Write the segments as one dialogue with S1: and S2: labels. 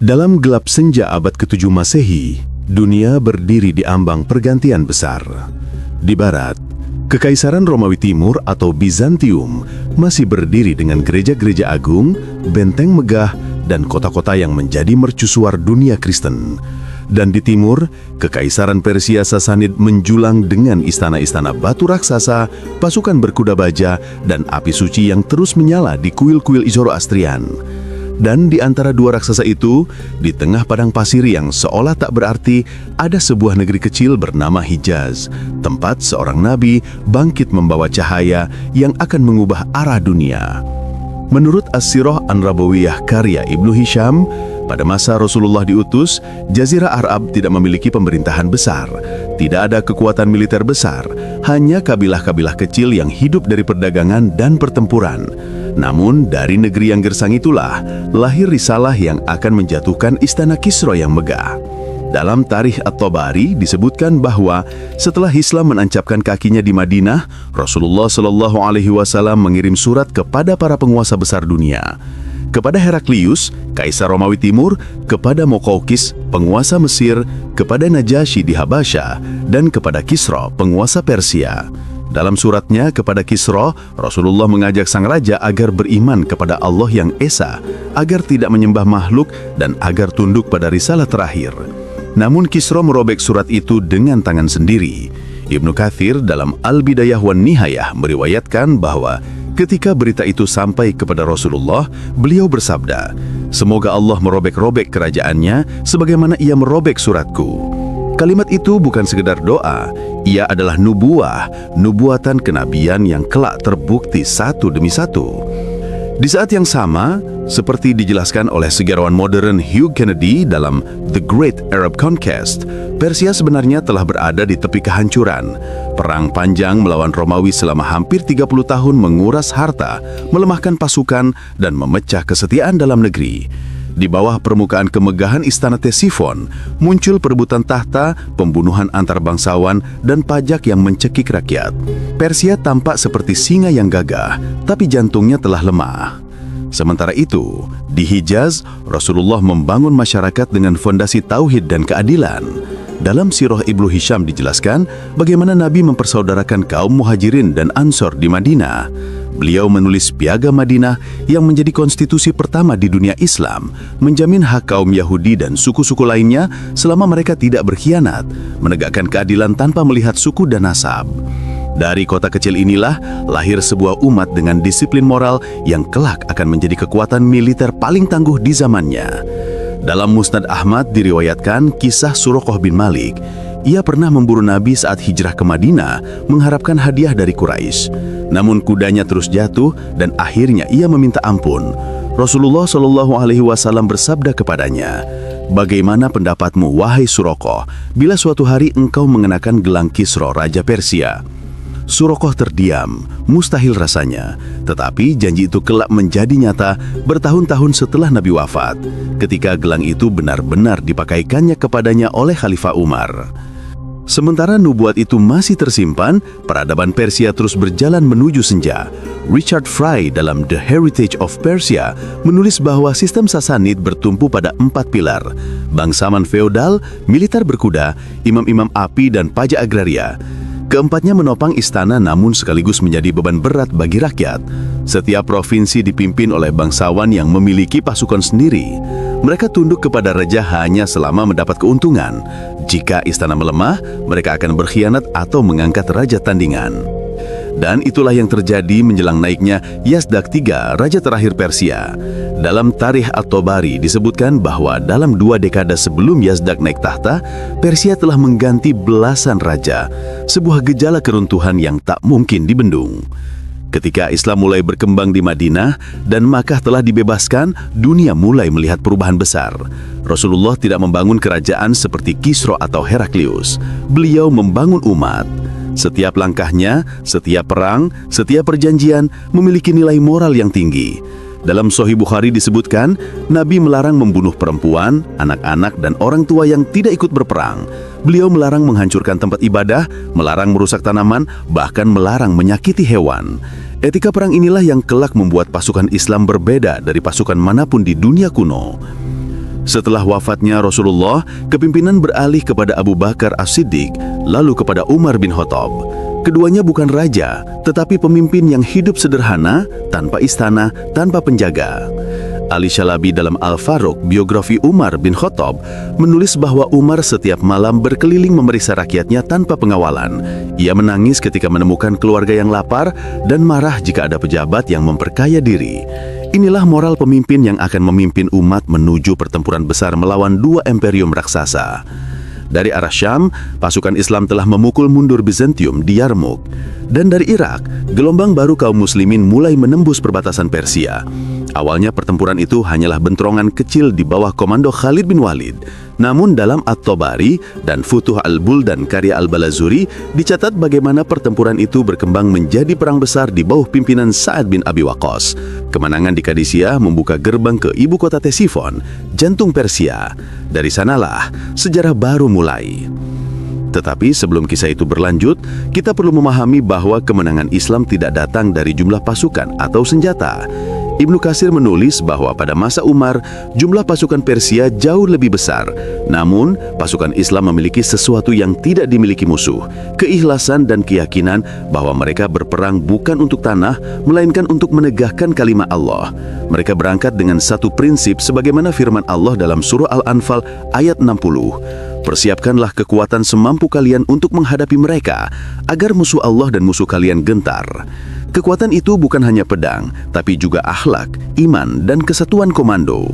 S1: Dalam gelap senja abad ke-7 Masehi, dunia berdiri di ambang pergantian besar. Di barat, Kekaisaran Romawi Timur atau Bizantium masih berdiri dengan gereja-gereja agung, benteng megah, dan kota-kota yang menjadi mercusuar dunia Kristen. Dan di timur, Kekaisaran Persia Sasanid menjulang dengan istana-istana batu raksasa, pasukan berkuda baja, dan api suci yang terus menyala di kuil-kuil Zoroastrian. Dan di antara dua raksasa itu, di tengah padang pasir yang seolah tak berarti, ada sebuah negeri kecil bernama Hijaz, tempat seorang nabi bangkit membawa cahaya yang akan mengubah arah dunia. Menurut As-Sirah An-Nabawiyah karya Ibnu Hisham, pada masa Rasulullah diutus, Jazirah Arab tidak memiliki pemerintahan besar, tidak ada kekuatan militer besar, hanya kabilah-kabilah kecil yang hidup dari perdagangan dan pertempuran. Namun, dari negeri yang gersang itulah lahir risalah yang akan menjatuhkan istana Kisra yang megah. Dalam Tarikh At-Tabari disebutkan bahwa setelah Islam menancapkan kakinya di Madinah, Rasulullah Shallallahu Alaihi Wasallam mengirim surat kepada para penguasa besar dunia, kepada Heraklius, Kaisar Romawi Timur, kepada Muqawqis, penguasa Mesir, kepada Najasyi di Habasyah, dan kepada Kisra, penguasa Persia. Dalam suratnya kepada Kisra, Rasulullah mengajak sang raja agar beriman kepada Allah yang Esa, agar tidak menyembah makhluk, dan agar tunduk pada risalah terakhir. Namun Kisra merobek surat itu dengan tangan sendiri. Ibnu Katsir dalam Al-Bidayah wan Nihayah meriwayatkan bahwa ketika berita itu sampai kepada Rasulullah, beliau bersabda, "Semoga Allah merobek-robek kerajaannya sebagaimana ia merobek suratku." Kalimat itu bukan sekedar doa, ia adalah nubuatan kenabian yang kelak terbukti satu demi satu. Di saat yang sama, seperti dijelaskan oleh sejarawan modern Hugh Kennedy dalam The Great Arab Conquest, Persia sebenarnya telah berada di tepi kehancuran. Perang panjang melawan Romawi selama hampir 30 tahun menguras harta, melemahkan pasukan, dan memecah kesetiaan dalam negeri. Di bawah permukaan kemegahan istana Tesifon, muncul perebutan tahta, pembunuhan antar bangsawan, dan pajak yang mencekik rakyat. Persia tampak seperti singa yang gagah, tapi jantungnya telah lemah. Sementara itu, di Hijaz, Rasulullah membangun masyarakat dengan fondasi tauhid dan keadilan. Dalam Sirah Ibnu Hisham dijelaskan bagaimana Nabi mempersaudarakan kaum Muhajirin dan Ansor di Madinah. Beliau menulis Piagam Madinah yang menjadi konstitusi pertama di dunia Islam, menjamin hak kaum Yahudi dan suku-suku lainnya selama mereka tidak berkhianat, menegakkan keadilan tanpa melihat suku dan nasab. Dari kota kecil inilah lahir sebuah umat dengan disiplin moral yang kelak akan menjadi kekuatan militer paling tangguh di zamannya. Dalam Musnad Ahmad diriwayatkan kisah Suraqah bin Malik. Ia pernah memburu Nabi saat hijrah ke Madinah mengharapkan hadiah dari Quraisy. Namun kudanya terus jatuh dan akhirnya ia meminta ampun. Rasulullah Shallallahu Alaihi Wasallam bersabda kepadanya, "Bagaimana pendapatmu, wahai Suraqah, bila suatu hari engkau mengenakan gelang Kisra, Raja Persia?" Suraqah terdiam, mustahil rasanya. Tetapi janji itu kelak menjadi nyata bertahun-tahun setelah Nabi wafat, ketika gelang itu benar-benar dipakaikannya kepadanya oleh Khalifah Umar. Sementara nubuat itu masih tersimpan, peradaban Persia terus berjalan menuju senja. Richard Fry dalam The Heritage of Persia menulis bahwa sistem Sasanid bertumpu pada 4 pilar: bangsawan feodal, militer berkuda, imam-imam api, dan pajak agraria. Keempatnya menopang istana namun sekaligus menjadi beban berat bagi rakyat. Setiap provinsi dipimpin oleh bangsawan yang memiliki pasukan sendiri. Mereka tunduk kepada raja hanya selama mendapat keuntungan. Jika istana melemah, mereka akan berkhianat atau mengangkat raja tandingan. Dan itulah yang terjadi menjelang naiknya Yazdak III, raja terakhir Persia. Dalam Tarikh At-Tabari disebutkan bahwa dalam 2 dekade sebelum Yazdak naik tahta, Persia telah mengganti belasan raja, sebuah gejala keruntuhan yang tak mungkin dibendung. Ketika Islam mulai berkembang di Madinah dan Makkah telah dibebaskan, dunia mulai melihat perubahan besar. Rasulullah tidak membangun kerajaan seperti Kisra atau Heraklius. Beliau membangun umat. Setiap langkahnya, setiap perang, setiap perjanjian memiliki nilai moral yang tinggi. Dalam Sahih Bukhari disebutkan, Nabi melarang membunuh perempuan, anak-anak, dan orang tua yang tidak ikut berperang. Beliau melarang menghancurkan tempat ibadah, melarang merusak tanaman, bahkan melarang menyakiti hewan. Etika perang inilah yang kelak membuat pasukan Islam berbeda dari pasukan manapun di dunia kuno. Setelah wafatnya Rasulullah, kepimpinan beralih kepada Abu Bakar As-Siddiq, lalu kepada Umar bin Khattab. Keduanya bukan raja, tetapi pemimpin yang hidup sederhana, tanpa istana, tanpa penjaga. Ali Shalabi dalam Al-Faruq, biografi Umar bin Khattab, menulis bahwa Umar setiap malam berkeliling memeriksa rakyatnya tanpa pengawalan. Ia menangis ketika menemukan keluarga yang lapar dan marah jika ada pejabat yang memperkaya diri. Inilah moral pemimpin yang akan memimpin umat menuju pertempuran besar melawan dua imperium raksasa. Dari arah Syam, pasukan Islam telah memukul mundur Bizantium di Yarmouk. Dan dari Irak, gelombang baru kaum muslimin mulai menembus perbatasan Persia. Awalnya pertempuran itu hanyalah bentronan kecil di bawah komando Khalid bin Walid. Namun dalam At-Tabari dan Futuh Al-Buldan karya Al-Balazuri dicatat bagaimana pertempuran itu berkembang menjadi perang besar di bawah pimpinan Sa'ad bin Abi Waqqas. Kemenangan di Qadisiyah membuka gerbang ke ibu kota Tesifon, jantung Persia. Dari sanalah sejarah baru mulai. Tetapi sebelum kisah itu berlanjut, kita perlu memahami bahwa kemenangan Islam tidak datang dari jumlah pasukan atau senjata. Ibnu Katsir menulis bahwa pada masa Umar, jumlah pasukan Persia jauh lebih besar. Namun, pasukan Islam memiliki sesuatu yang tidak dimiliki musuh, keikhlasan dan keyakinan bahwa mereka berperang bukan untuk tanah, melainkan untuk menegakkan kalimat Allah. Mereka berangkat dengan satu prinsip sebagaimana firman Allah dalam surah Al-Anfal ayat 60. Persiapkanlah kekuatan semampu kalian untuk menghadapi mereka, agar musuh Allah dan musuh kalian gentar. Kekuatan itu bukan hanya pedang, tapi juga akhlak, iman, dan kesatuan komando.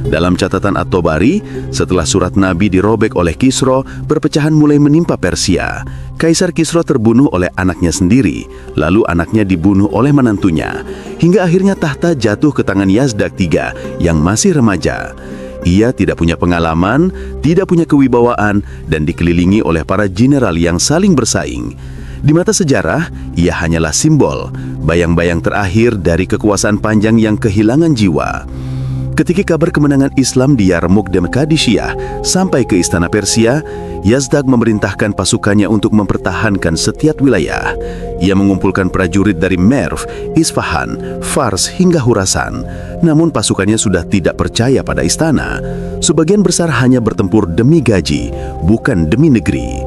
S1: Dalam catatan At-Tabari, setelah surat Nabi dirobek oleh Kisra, perpecahan mulai menimpa Persia. Kaisar Kisra terbunuh oleh anaknya sendiri, lalu anaknya dibunuh oleh menantunya, hingga akhirnya tahta jatuh ke tangan Yazdak III yang masih remaja. Ia tidak punya pengalaman, tidak punya kewibawaan, dan dikelilingi oleh para jenderal yang saling bersaing. Di mata sejarah, ia hanyalah simbol, bayang-bayang terakhir dari kekuasaan panjang yang kehilangan jiwa. Ketika kabar kemenangan Islam di Yarmouk dan Qadisiyah sampai ke istana Persia, Yazdak memerintahkan pasukannya untuk mempertahankan setiap wilayah. Ia mengumpulkan prajurit dari Merv, Isfahan, Fars hingga Khurasan. Namun pasukannya sudah tidak percaya pada istana. Sebagian besar hanya bertempur demi gaji, bukan demi negeri.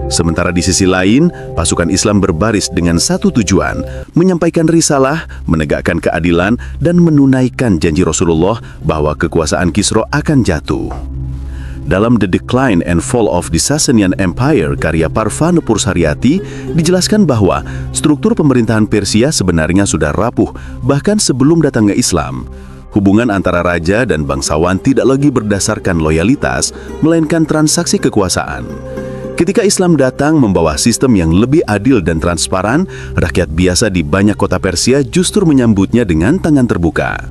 S1: Sementara di sisi lain, pasukan Islam berbaris dengan satu tujuan, menyampaikan risalah, menegakkan keadilan, dan menunaikan janji Rasulullah bahwa kekuasaan Kisra akan jatuh. Dalam The Decline and Fall of the Sasanian Empire karya Parva Nupur Saryati, dijelaskan bahwa struktur pemerintahan Persia sebenarnya sudah rapuh bahkan sebelum datangnya Islam. Hubungan antara raja dan bangsawan tidak lagi berdasarkan loyalitas, melainkan transaksi kekuasaan. Ketika Islam datang membawa sistem yang lebih adil dan transparan, rakyat biasa di banyak kota Persia justru menyambutnya dengan tangan terbuka.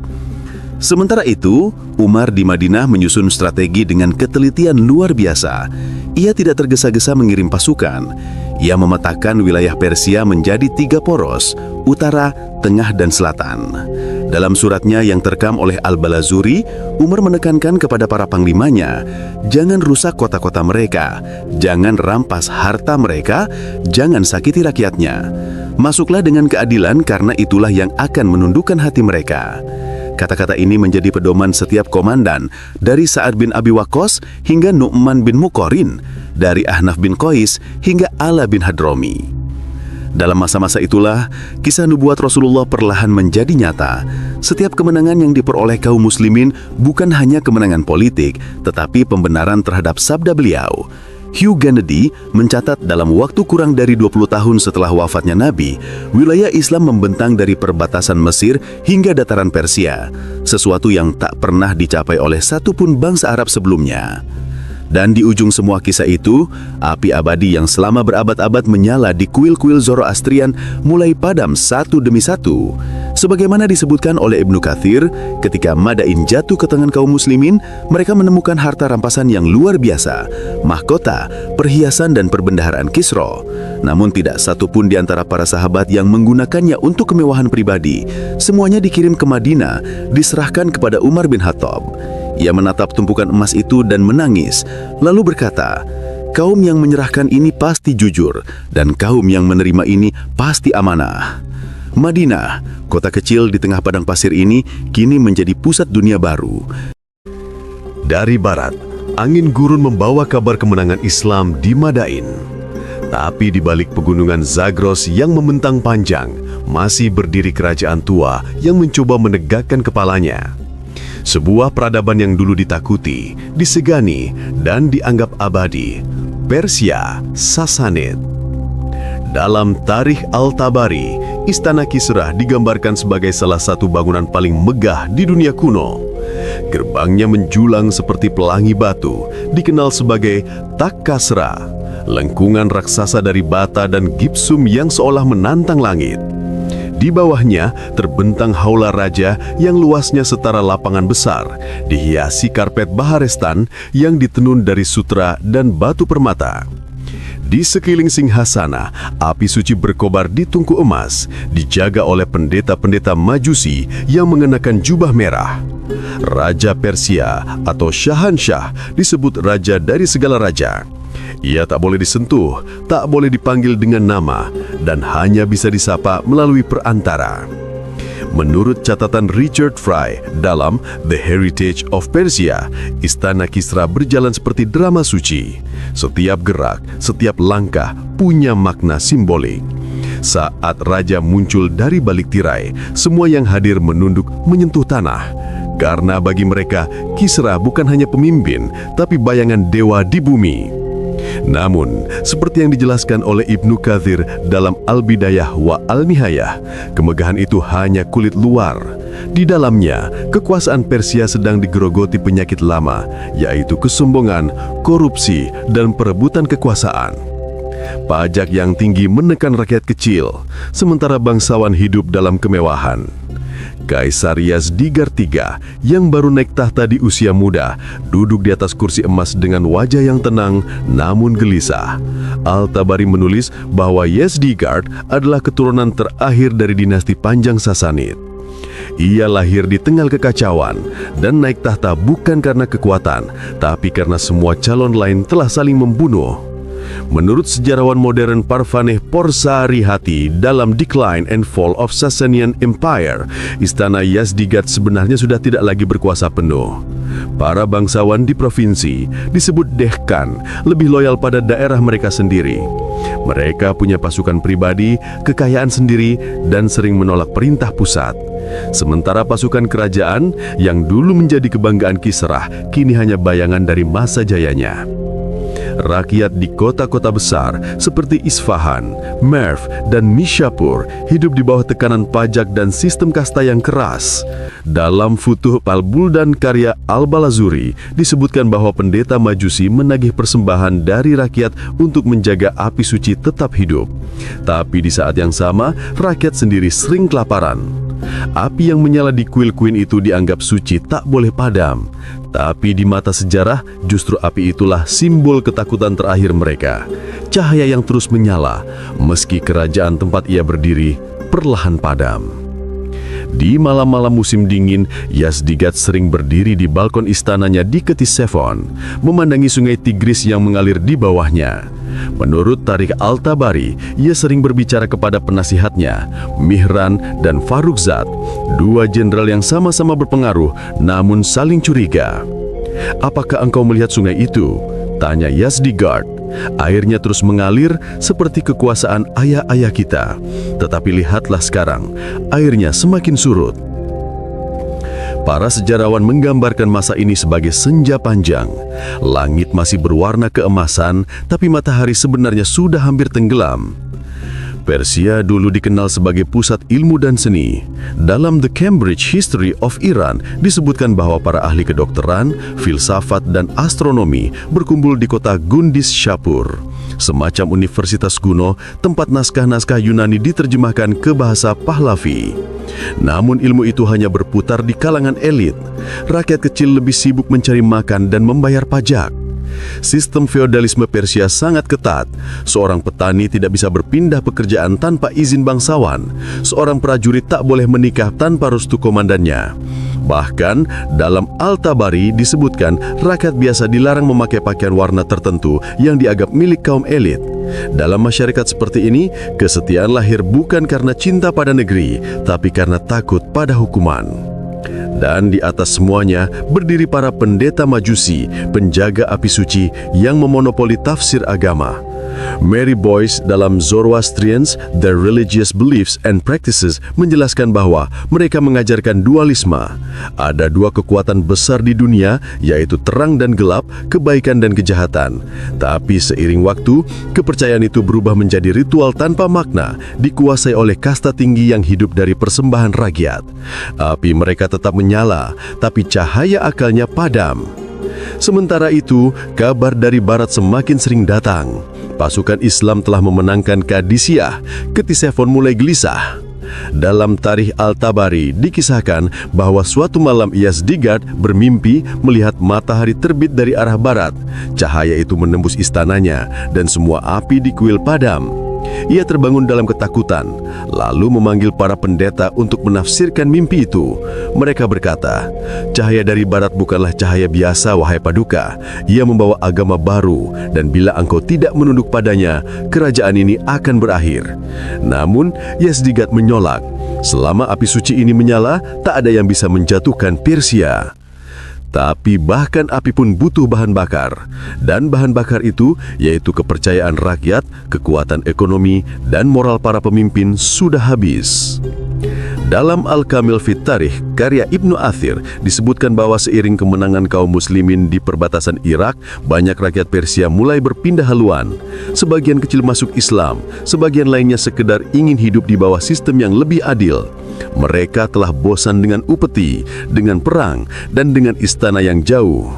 S1: Sementara itu, Umar di Madinah menyusun strategi dengan ketelitian luar biasa. Ia tidak tergesa-gesa mengirim pasukan. Ia memetakan wilayah Persia menjadi 3 poros, utara, tengah, dan selatan. Dalam suratnya yang terekam oleh Al-Balazuri, Umar menekankan kepada para panglimanya, jangan rusak kota-kota mereka, jangan rampas harta mereka, jangan sakiti rakyatnya. Masuklah dengan keadilan karena itulah yang akan menundukkan hati mereka. Kata-kata ini menjadi pedoman setiap komandan, dari Sa'ad bin Abi Waqqas hingga Nu'man bin Muqarrin, dari Ahnaf bin Qais hingga Ala bin Hadrami. Dalam masa-masa itulah, kisah nubuat Rasulullah perlahan menjadi nyata. Setiap kemenangan yang diperoleh kaum muslimin bukan hanya kemenangan politik, tetapi pembenaran terhadap sabda beliau. Hugh Kennedy mencatat dalam waktu kurang dari 20 tahun setelah wafatnya Nabi, wilayah Islam membentang dari perbatasan Mesir hingga dataran Persia, sesuatu yang tak pernah dicapai oleh satupun bangsa Arab sebelumnya. Dan di ujung semua kisah itu, api abadi yang selama berabad-abad menyala di kuil-kuil Zoroastrian mulai padam satu demi satu. Sebagaimana disebutkan oleh Ibnu Katsir, ketika Madain jatuh ke tangan kaum muslimin, mereka menemukan harta rampasan yang luar biasa, mahkota, perhiasan dan perbendaharaan Kisra. Namun tidak satu pun di antara para sahabat yang menggunakannya untuk kemewahan pribadi. Semuanya dikirim ke Madinah, diserahkan kepada Umar bin Khattab. Ia menatap tumpukan emas itu dan menangis, lalu berkata, kaum yang menyerahkan ini pasti jujur, dan kaum yang menerima ini pasti amanah. Madinah, kota kecil di tengah padang pasir ini, kini menjadi pusat dunia baru. Dari barat, angin gurun membawa kabar kemenangan Islam di Madain. Tapi di balik pegunungan Zagros yang membentang panjang, masih berdiri kerajaan tua yang mencoba menegakkan kepalanya. Sebuah peradaban yang dulu ditakuti, disegani, dan dianggap abadi, Persia Sasanid. Dalam Tarikh Al-Tabari, Istana Kisra digambarkan sebagai salah satu bangunan paling megah di dunia kuno. Gerbangnya menjulang seperti pelangi batu, dikenal sebagai Takkasra, lengkungan raksasa dari bata dan gipsum yang seolah menantang langit. Di bawahnya terbentang Haula Raja yang luasnya setara lapangan besar, dihiasi karpet baharestan yang ditenun dari sutra dan batu permata. Di sekeliling singgasana, api suci berkobar di tungku emas, dijaga oleh pendeta-pendeta Majusi yang mengenakan jubah merah. Raja Persia atau Syahansyah disebut raja dari segala raja. Ia tak boleh disentuh, tak boleh dipanggil dengan nama, dan hanya bisa disapa melalui perantara. Menurut catatan Richard Fry dalam The Heritage of Persia, Istana Kisra berjalan seperti drama suci. Setiap gerak, setiap langkah punya makna simbolik. Saat raja muncul dari balik tirai, semua yang hadir menunduk menyentuh tanah. Karena bagi mereka, Kisra bukan hanya pemimpin, tapi bayangan dewa di bumi. Namun, seperti yang dijelaskan oleh Ibnu Katsir dalam Al-Bidayah wa Al-Nihayah, kemegahan itu hanya kulit luar. Di dalamnya, kekuasaan Persia sedang digerogoti penyakit lama, yaitu kesombongan, korupsi, dan perebutan kekuasaan. Pajak yang tinggi menekan rakyat kecil, sementara bangsawan hidup dalam kemewahan. Kaisar Yazdigar III yang baru naik tahta di usia muda duduk di atas kursi emas dengan wajah yang tenang namun gelisah. Al-Tabari menulis bahwa Yazdegerd adalah keturunan terakhir dari dinasti panjang Sasanid. Ia lahir di tengah kekacauan dan naik tahta bukan karena kekuatan, tapi karena semua calon lain telah saling membunuh. Menurut sejarawan modern Parvaneh Porsarihati dalam Decline and Fall of Sasanian Empire, Istana Yazdegerd sebenarnya sudah tidak lagi berkuasa penuh. Para bangsawan di provinsi, disebut Dehkan, lebih loyal pada daerah mereka sendiri. Mereka punya pasukan pribadi, kekayaan sendiri, dan sering menolak perintah pusat. Sementara pasukan kerajaan yang dulu menjadi kebanggaan Kisrah, kini hanya bayangan dari masa jayanya. Rakyat di kota-kota besar seperti Isfahan, Merv, dan Nishapur hidup di bawah tekanan pajak dan sistem kasta yang keras. Dalam Futuh Al-Buldan karya Al-Balazuri disebutkan bahwa pendeta Majusi menagih persembahan dari rakyat untuk menjaga api suci tetap hidup. Tapi di saat yang sama, rakyat sendiri sering kelaparan. Api yang menyala di kuil-kuil itu dianggap suci, tak boleh padam. Tapi di mata sejarah, justru api itulah simbol ketakutan terakhir mereka. Cahaya yang terus menyala, meski kerajaan tempat ia berdiri perlahan padam. Di malam-malam musim dingin, Yazdegerd sering berdiri di balkon istananya di Ktisefon, memandangi sungai Tigris yang mengalir di bawahnya. Menurut Tarikh Al-Tabari, ia sering berbicara kepada penasihatnya, Mihran dan Farrukhzad, dua jenderal yang sama-sama berpengaruh namun saling curiga. "Apakah engkau melihat sungai itu?" tanya Yazdegerd. "Airnya terus mengalir seperti kekuasaan ayah-ayah kita. Tetapi lihatlah sekarang, airnya semakin surut." Para sejarawan menggambarkan masa ini sebagai senja panjang. Langit masih berwarna keemasan, tapi matahari sebenarnya sudah hampir tenggelam. Persia dulu dikenal sebagai pusat ilmu dan seni. Dalam The Cambridge History of Iran disebutkan bahwa para ahli kedokteran, filsafat, dan astronomi berkumpul di kota Gundis Shapur, semacam universitas kuno tempat naskah-naskah Yunani diterjemahkan ke bahasa Pahlavi. Namun ilmu itu hanya berputar di kalangan elit. Rakyat kecil lebih sibuk mencari makan dan membayar pajak. Sistem feodalisme Persia sangat ketat. Seorang petani tidak bisa berpindah pekerjaan tanpa izin bangsawan. Seorang prajurit tak boleh menikah tanpa restu komandannya. Bahkan dalam Al-Tabari disebutkan rakyat biasa dilarang memakai pakaian warna tertentu yang dianggap milik kaum elit. Dalam masyarakat seperti ini, kesetiaan lahir bukan karena cinta pada negeri, tapi karena takut pada hukuman.
S2: Dan di atas semuanya berdiri para pendeta Majusi, penjaga api suci yang memonopoli tafsir agama. Mary Boyce dalam Zoroastrians, Their Religious Beliefs and Practices menjelaskan bahwa mereka mengajarkan dualisme. Ada dua kekuatan besar di dunia, yaitu terang dan gelap, kebaikan dan kejahatan. Tapi seiring waktu, kepercayaan itu berubah menjadi ritual tanpa makna, dikuasai oleh kasta tinggi yang hidup dari persembahan rakyat. Api mereka tetap menyala, tapi cahaya akalnya padam. Sementara itu, kabar dari barat semakin sering datang. Pasukan Islam telah memenangkan Qadisiyah, Ctesiphon mulai gelisah. Dalam Tarikh Al-Tabari dikisahkan bahwa suatu malam Yazdegerd bermimpi melihat matahari terbit dari arah barat. Cahaya itu menembus istananya dan semua api di kuil padam. Ia terbangun dalam ketakutan, lalu memanggil para pendeta untuk menafsirkan mimpi itu. Mereka berkata, "Cahaya dari barat bukanlah cahaya biasa, wahai Paduka. Ia membawa agama baru, dan bila engkau tidak menunduk padanya, kerajaan ini akan berakhir." Namun, Yazdegerd menolak. Selama api suci ini menyala, tak ada yang bisa menjatuhkan Persia. Tapi bahkan api pun butuh bahan bakar. Dan bahan bakar itu yaitu kepercayaan rakyat, kekuatan ekonomi, dan moral para pemimpin sudah habis. Dalam Al-Kamil fit Tarikh, karya Ibnu Athir, disebutkan bahwa seiring kemenangan kaum muslimin di perbatasan Irak, banyak rakyat Persia mulai berpindah haluan. Sebagian kecil masuk Islam, sebagian lainnya sekedar ingin hidup di bawah sistem yang lebih adil. Mereka telah bosan dengan upeti, dengan perang, dan dengan istana yang jauh.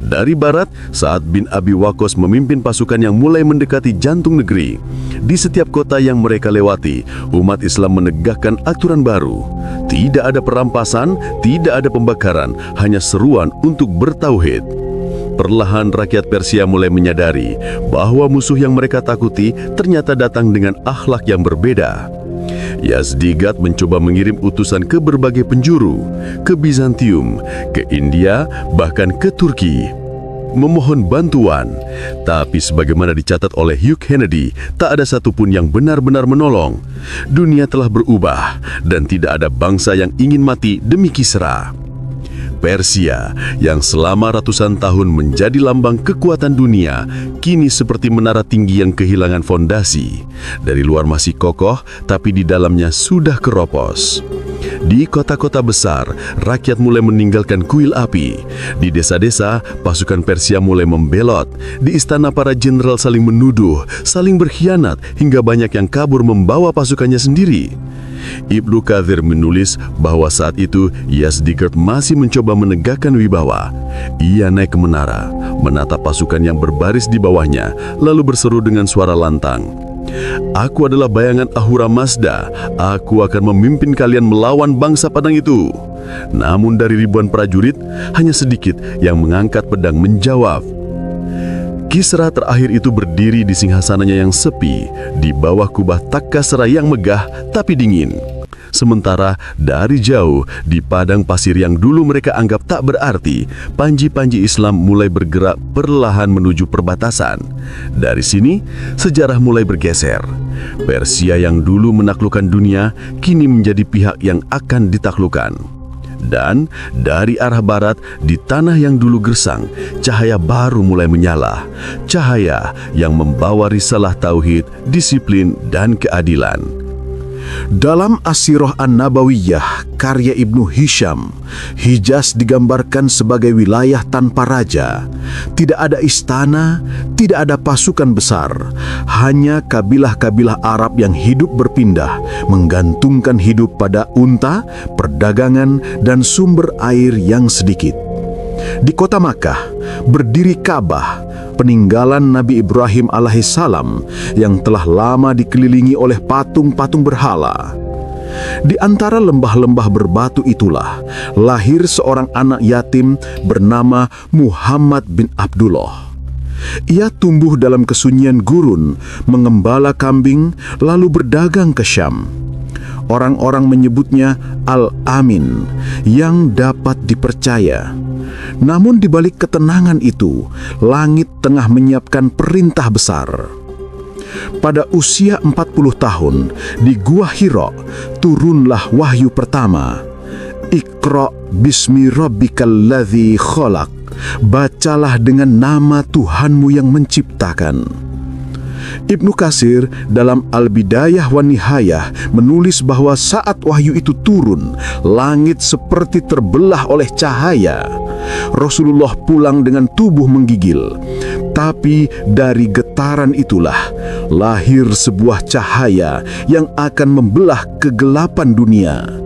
S2: Dari barat, Sa'ad bin Abi Waqqas memimpin pasukan yang mulai mendekati jantung negeri. Di setiap kota yang mereka lewati, umat Islam menegakkan aturan baru. Tidak ada perampasan, tidak ada pembakaran, hanya seruan untuk bertauhid. Perlahan rakyat Persia mulai menyadari bahwa musuh yang mereka takuti ternyata datang dengan akhlak yang berbeda. Yazdegerd mencoba mengirim utusan ke berbagai penjuru, ke Bizantium, ke India, bahkan ke Turki, memohon bantuan. Tapi sebagaimana dicatat oleh Hugh Kennedy, tak ada satupun yang benar-benar menolong. Dunia telah berubah, dan tidak ada bangsa yang ingin mati demi Kisra. Persia, yang selama ratusan tahun menjadi lambang kekuatan dunia, kini seperti menara tinggi yang kehilangan fondasi. Dari luar masih kokoh, tapi di dalamnya sudah keropos. Di kota-kota besar, rakyat mulai meninggalkan kuil api. Di desa-desa, pasukan Persia mulai membelot. Di istana, para jenderal saling menuduh, saling berkhianat, hingga banyak yang kabur membawa pasukannya sendiri. Ibnu Katsir menulis bahwa saat itu Yazdegerd masih mencoba menegakkan wibawa. Ia naik ke menara, menatap pasukan yang berbaris di bawahnya, lalu berseru dengan suara lantang, "Aku adalah bayangan Ahura Mazda. Aku akan memimpin kalian melawan bangsa Padang itu." Namun dari ribuan prajurit, hanya sedikit yang mengangkat pedang menjawab. Kisra terakhir itu berdiri di singhasananya yang sepi, di bawah kubah Takkasra yang megah tapi dingin. Sementara dari jauh, di padang pasir yang dulu mereka anggap tak berarti, panji-panji Islam mulai bergerak perlahan menuju perbatasan. Dari sini, sejarah mulai bergeser. Persia yang dulu menaklukkan dunia, kini menjadi pihak yang akan ditaklukkan. Dan dari arah barat, di tanah yang dulu gersang, cahaya baru mulai menyala. Cahaya yang membawa risalah tauhid, disiplin, dan keadilan.
S1: Dalam As-Sirah An-Nabawiyah, karya Ibnu Hisham, Hijaz digambarkan sebagai wilayah tanpa raja. Tidak ada istana, tidak ada pasukan besar, hanya kabilah-kabilah Arab yang hidup berpindah, menggantungkan hidup pada unta, perdagangan, dan sumber air yang sedikit. Di kota Makkah, berdiri Ka'bah, peninggalan Nabi Ibrahim alaihissalam yang telah lama dikelilingi oleh patung-patung berhala. Di antara lembah-lembah berbatu itulah lahir seorang anak yatim bernama Muhammad bin Abdullah. Ia tumbuh dalam kesunyian gurun, mengembala kambing, lalu berdagang ke Syam. Orang-orang menyebutnya Al-Amin, yang dapat dipercaya. Namun di balik ketenangan itu, langit tengah menyiapkan perintah besar. Pada usia 40 tahun, di Gua Hira, turunlah wahyu pertama.
S2: Iqra bismi rabbikal ladzi khalaq. Bacalah dengan nama Tuhanmu yang menciptakan. Ibnu Katsir dalam Al-Bidayah wa Nihayah menulis bahwa saat wahyu itu turun, langit seperti terbelah oleh cahaya. Rasulullah pulang dengan tubuh menggigil. Tapi dari getaran itulah lahir sebuah cahaya yang akan membelah kegelapan dunia.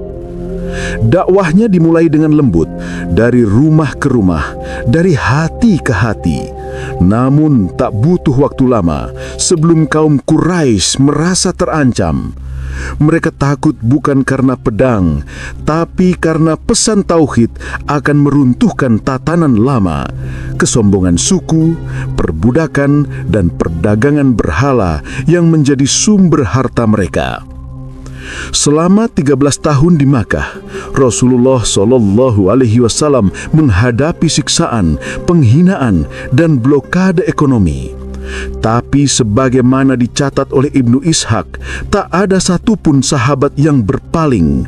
S2: Dakwahnya dimulai dengan lembut, dari rumah ke rumah, dari hati ke hati. Namun tak butuh waktu lama sebelum kaum Quraisy merasa terancam. Mereka takut bukan karena pedang, tapi karena pesan tauhid akan meruntuhkan tatanan lama, kesombongan suku, perbudakan, dan perdagangan berhala yang menjadi sumber harta mereka. Selama 13 tahun di Makkah, Rasulullah SAW menghadapi siksaan, penghinaan, dan blokade ekonomi. Tapi sebagaimana dicatat oleh Ibnu Ishaq, tak ada satupun sahabat yang berpaling.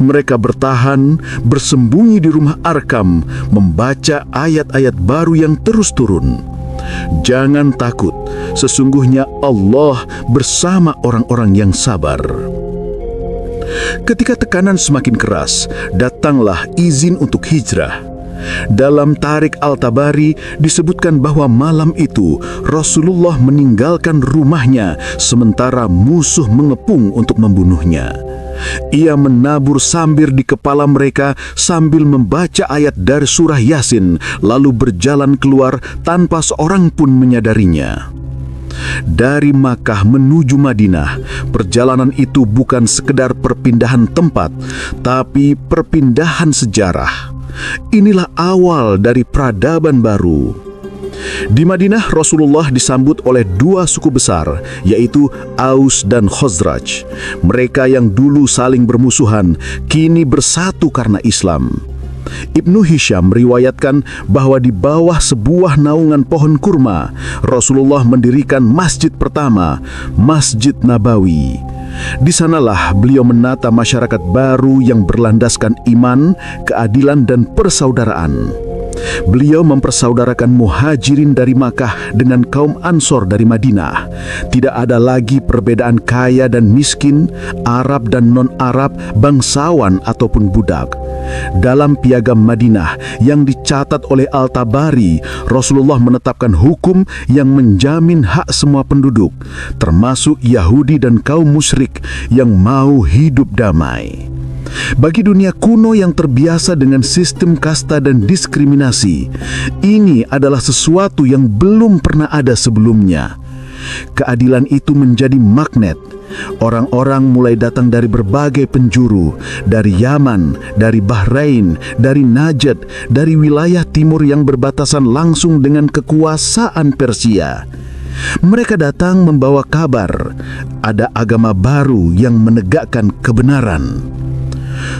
S2: Mereka bertahan, bersembunyi di rumah Arkam, membaca ayat-ayat baru yang terus turun. Jangan takut, sesungguhnya Allah bersama orang-orang yang sabar. Ketika tekanan semakin keras, datanglah izin untuk hijrah. Dalam Tarik Al-Tabari disebutkan bahwa malam itu Rasulullah meninggalkan rumahnya sementara musuh mengepung untuk membunuhnya. Ia menabur sambir di kepala mereka sambil membaca ayat dari surah Yasin, lalu berjalan keluar tanpa seorang pun menyadarinya. Dari Makkah menuju Madinah, perjalanan itu bukan sekedar perpindahan tempat, tapi perpindahan sejarah. Inilah awal dari peradaban baru. Di Madinah, Rasulullah disambut oleh dua suku besar, yaitu Aus dan Khazraj. Mereka yang dulu saling bermusuhan, kini bersatu karena Islam. Ibnu Hisham meriwayatkan bahwa di bawah sebuah naungan pohon kurma, Rasulullah mendirikan masjid pertama, Masjid Nabawi. Di sanalah beliau menata masyarakat baru yang berlandaskan iman, keadilan, dan persaudaraan. Beliau mempersaudarakan muhajirin dari Makkah dengan kaum Ansor dari Madinah. Tidak ada lagi perbedaan kaya dan miskin, Arab dan non-Arab, bangsawan ataupun budak. Dalam Piagam Madinah yang dicatat oleh Al-Tabari, Rasulullah menetapkan hukum yang menjamin hak semua penduduk, termasuk Yahudi dan kaum musyrik yang mau hidup damai. Bagi dunia kuno yang terbiasa dengan sistem kasta dan diskriminasi, ini adalah sesuatu yang belum pernah ada sebelumnya. Keadilan itu menjadi magnet. Orang-orang mulai datang dari berbagai penjuru, dari Yaman, dari Bahrain, dari Najd, dari wilayah timur yang berbatasan langsung dengan kekuasaan Persia. Mereka datang membawa kabar, ada agama baru yang menegakkan kebenaran.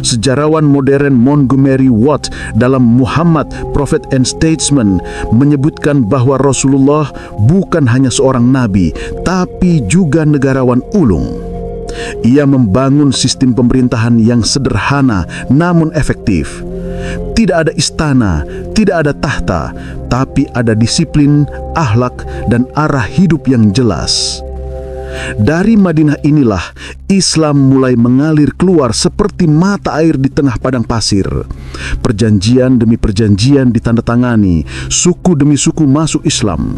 S2: Sejarawan modern Montgomery Watt dalam Muhammad, Prophet and Statesman menyebutkan bahwa Rasulullah bukan hanya seorang nabi, tapi juga negarawan ulung. Ia membangun sistem pemerintahan yang sederhana namun efektif. Tidak ada istana, tidak ada tahta, tapi ada disiplin, akhlak, dan arah hidup yang jelas. Dari Madinah inilah Islam mulai mengalir keluar seperti mata air di tengah padang pasir. Perjanjian demi perjanjian ditandatangani, suku demi suku masuk Islam.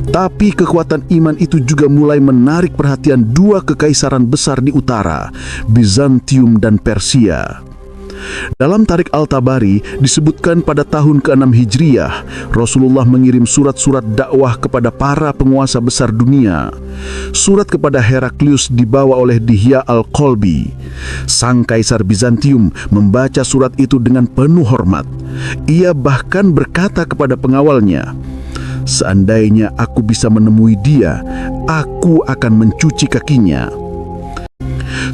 S2: Tapi kekuatan iman itu juga mulai menarik perhatian dua kekaisaran besar di utara, Bizantium dan Persia. Dalam Tarik Al-Tabari disebutkan pada tahun ke-6 Hijriah, Rasulullah mengirim surat-surat dakwah kepada para penguasa besar dunia. Surat kepada Heraklius dibawa oleh Dihya Al-Qalbi. Sang Kaisar Bizantium membaca surat itu dengan penuh hormat. Ia bahkan berkata kepada pengawalnya, "Seandainya aku bisa menemui dia, aku akan mencuci kakinya."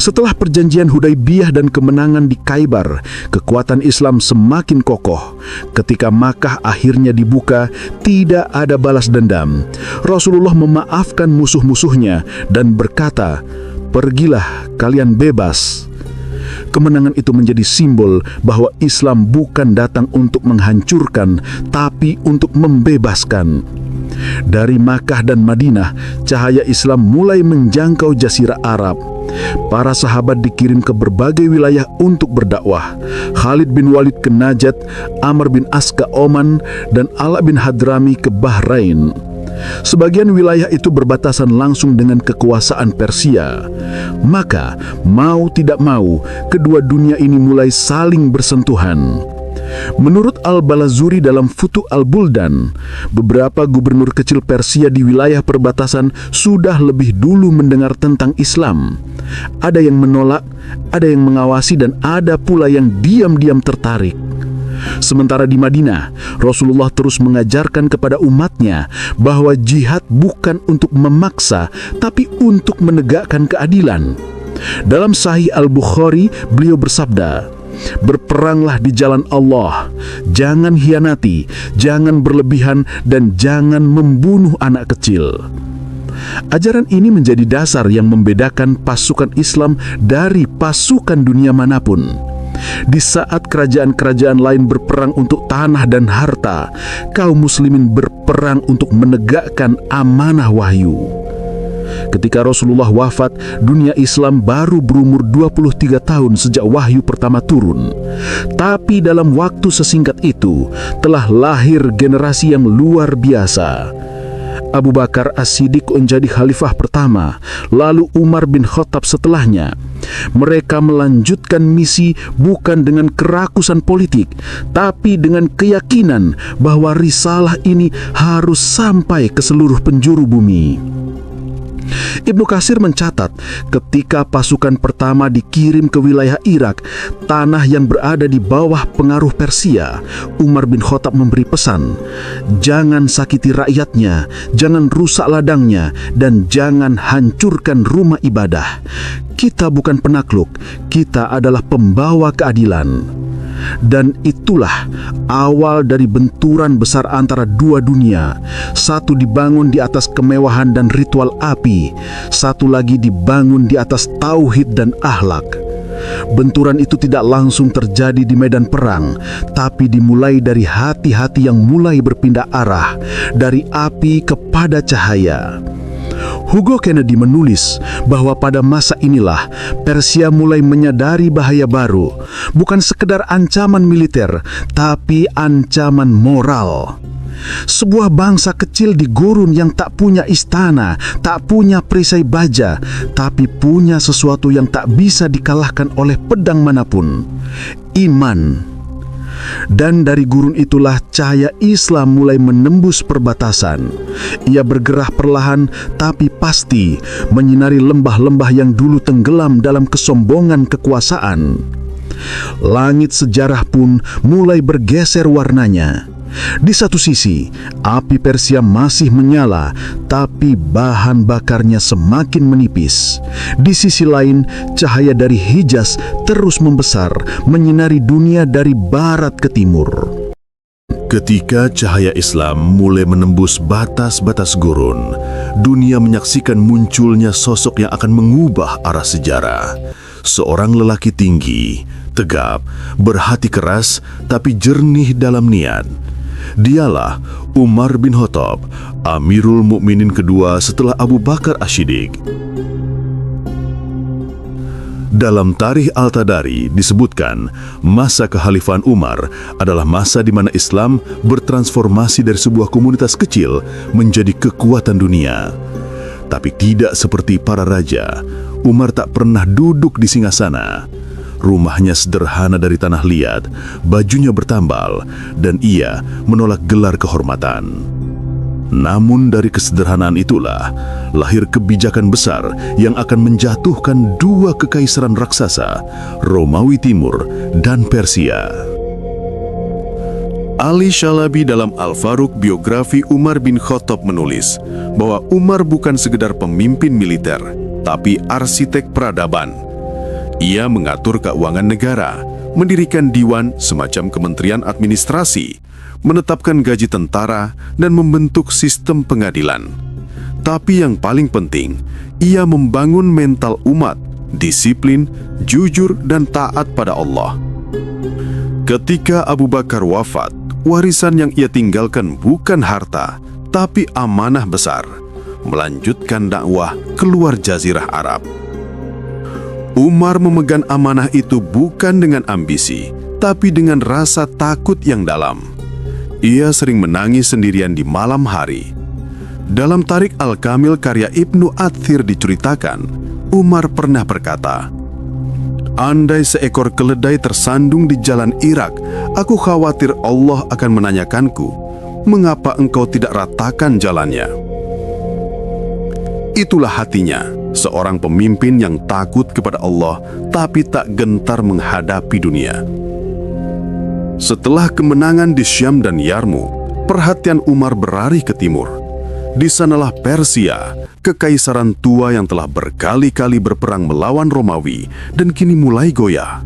S2: Setelah perjanjian Hudaibiyah dan kemenangan di Khaybar, kekuatan Islam semakin kokoh. Ketika Makkah akhirnya dibuka, tidak ada balas dendam. Rasulullah memaafkan musuh-musuhnya dan berkata, "Pergilah, kalian bebas."
S3: Kemenangan itu menjadi simbol bahwa Islam bukan datang untuk menghancurkan, tapi untuk membebaskan. Dari Makkah dan Madinah, cahaya Islam mulai menjangkau Jazirah Arab. Para sahabat dikirim ke berbagai wilayah untuk berdakwah. Khalid bin Walid ke Najd, Amr bin As ke Oman, dan Ala bin Hadrami ke Bahrain. Sebagian wilayah itu berbatasan langsung dengan kekuasaan Persia. Maka, mau tidak mau, kedua dunia ini mulai saling bersentuhan. Menurut Al-Balazuri dalam Futuh Al-Buldan, beberapa gubernur kecil Persia di wilayah perbatasan sudah lebih dulu mendengar tentang Islam. Ada yang menolak, ada yang mengawasi, dan ada pula yang diam-diam tertarik. Sementara di Madinah, Rasulullah terus mengajarkan kepada umatnya bahwa jihad bukan untuk memaksa, tapi untuk menegakkan keadilan. Dalam Sahih Al-Bukhari, beliau bersabda, "Berperanglah di jalan Allah, jangan hianati, jangan berlebihan, dan jangan membunuh anak kecil." Ajaran ini menjadi dasar yang membedakan pasukan Islam dari pasukan dunia manapun. Di saat kerajaan-kerajaan lain berperang untuk tanah dan harta, kaum muslimin berperang untuk menegakkan amanah wahyu. Ketika Rasulullah wafat, dunia Islam baru berumur 23 tahun sejak wahyu pertama turun. Tapi dalam waktu sesingkat itu, telah lahir generasi yang luar biasa. Abu Bakar As-Siddiq menjadi khalifah pertama, lalu Umar bin Khattab setelahnya. Mereka melanjutkan misi bukan dengan kerakusan politik, tapi dengan keyakinan bahwa risalah ini harus sampai ke seluruh penjuru bumi. Ibnu Katsir mencatat, ketika pasukan pertama dikirim ke wilayah Irak, tanah yang berada di bawah pengaruh Persia, Umar bin Khattab memberi pesan, jangan sakiti rakyatnya, jangan rusak ladangnya, dan jangan hancurkan rumah ibadah. Kita bukan penakluk, kita adalah pembawa keadilan. Dan itulah awal dari benturan besar antara dua dunia. Satu dibangun di atas kemewahan dan ritual api, satu lagi dibangun di atas tauhid dan akhlak. Benturan itu tidak langsung terjadi di medan perang, tapi dimulai dari hati-hati yang mulai berpindah arah, dari api kepada cahaya. Hugo Kennedy menulis bahwa pada masa inilah Persia mulai menyadari bahaya baru, bukan sekedar ancaman militer, tapi ancaman moral. Sebuah bangsa kecil di gurun yang tak punya istana, tak punya perisai baja, tapi punya sesuatu yang tak bisa dikalahkan oleh pedang manapun, iman. Dan dari gurun itulah cahaya Islam mulai menembus perbatasan. Ia bergerak perlahan tapi pasti, menyinari lembah-lembah yang dulu tenggelam dalam kesombongan kekuasaan. Langit sejarah pun mulai bergeser warnanya. Di satu sisi, api Persia masih menyala, tapi bahan bakarnya semakin menipis. Di sisi lain, cahaya dari Hijaz terus membesar, menyinari dunia dari barat ke timur.
S1: Ketika cahaya Islam mulai menembus batas-batas gurun, dunia menyaksikan munculnya sosok yang akan mengubah arah sejarah. Seorang lelaki tinggi, tegap, berhati keras, tapi jernih dalam niat. Dialah Umar bin Khattab, Amirul Mukminin kedua setelah Abu Bakar As-Siddiq. Dalam Tarikh Al-Tabari disebutkan, masa kekhalifahan Umar adalah masa di mana Islam bertransformasi dari sebuah komunitas kecil menjadi kekuatan dunia. Tapi tidak seperti para raja, Umar tak pernah duduk di singgasana. Rumahnya sederhana dari tanah liat, bajunya bertambal, dan ia menolak gelar kehormatan. Namun dari kesederhanaan itulah lahir kebijakan besar yang akan menjatuhkan dua kekaisaran raksasa, Romawi Timur dan Persia. Ali Shalabi dalam Al-Faruq biografi Umar bin Khattab menulis bahwa Umar bukan sekedar pemimpin militer, tapi arsitek peradaban. Ia mengatur keuangan negara, mendirikan diwan semacam kementerian administrasi, menetapkan gaji tentara, dan membentuk sistem pengadilan. Tapi yang paling penting, ia membangun mental umat
S2: disiplin, jujur, dan taat pada Allah. Ketika Abu Bakar wafat, warisan yang ia tinggalkan bukan harta, tapi amanah besar, melanjutkan dakwah keluar Jazirah Arab. Umar memegang amanah itu bukan dengan ambisi, tapi dengan rasa takut yang dalam. Ia sering menangis sendirian di malam hari. Dalam Tariq Al-Kamil karya Ibnu Athir diceritakan, Umar pernah berkata, "Andai seekor keledai tersandung di jalan Irak, aku khawatir Allah akan menanyakanku, mengapa engkau tidak ratakan jalannya?" Itulah hatinya, seorang pemimpin yang takut kepada Allah, tapi tak gentar menghadapi dunia. Setelah kemenangan di Syam dan Yarmuk, perhatian Umar beralih ke timur. Di sanalah Persia, kekaisaran tua yang telah berkali-kali berperang melawan Romawi dan kini mulai goyah.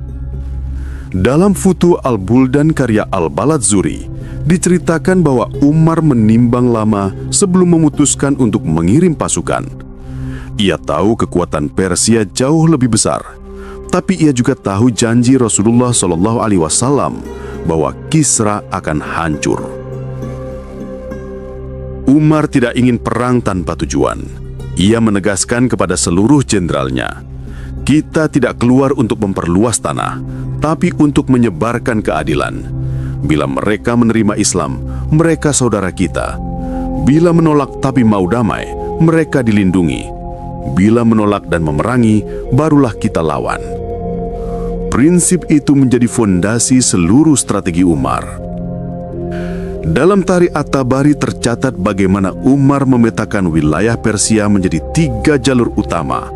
S2: Dalam Futuh Al-Buldan karya Al-Baladzuri, diceritakan bahwa Umar menimbang lama sebelum memutuskan untuk mengirim pasukan. Ia tahu kekuatan Persia jauh lebih besar, tapi ia juga tahu janji Rasulullah SAW bahwa Kisra akan hancur. Umar tidak ingin perang tanpa tujuan. Ia menegaskan kepada seluruh jenderalnya, "Kita tidak keluar untuk memperluas tanah, tapi untuk menyebarkan keadilan. Bila mereka menerima Islam, mereka saudara kita. Bila menolak tapi mau damai, mereka dilindungi. Bila menolak dan memerangi, barulah kita lawan." Prinsip itu menjadi fondasi seluruh strategi Umar. Dalam Tarikh At-Tabari tercatat bagaimana Umar memetakan wilayah Persia menjadi 3 jalur utama,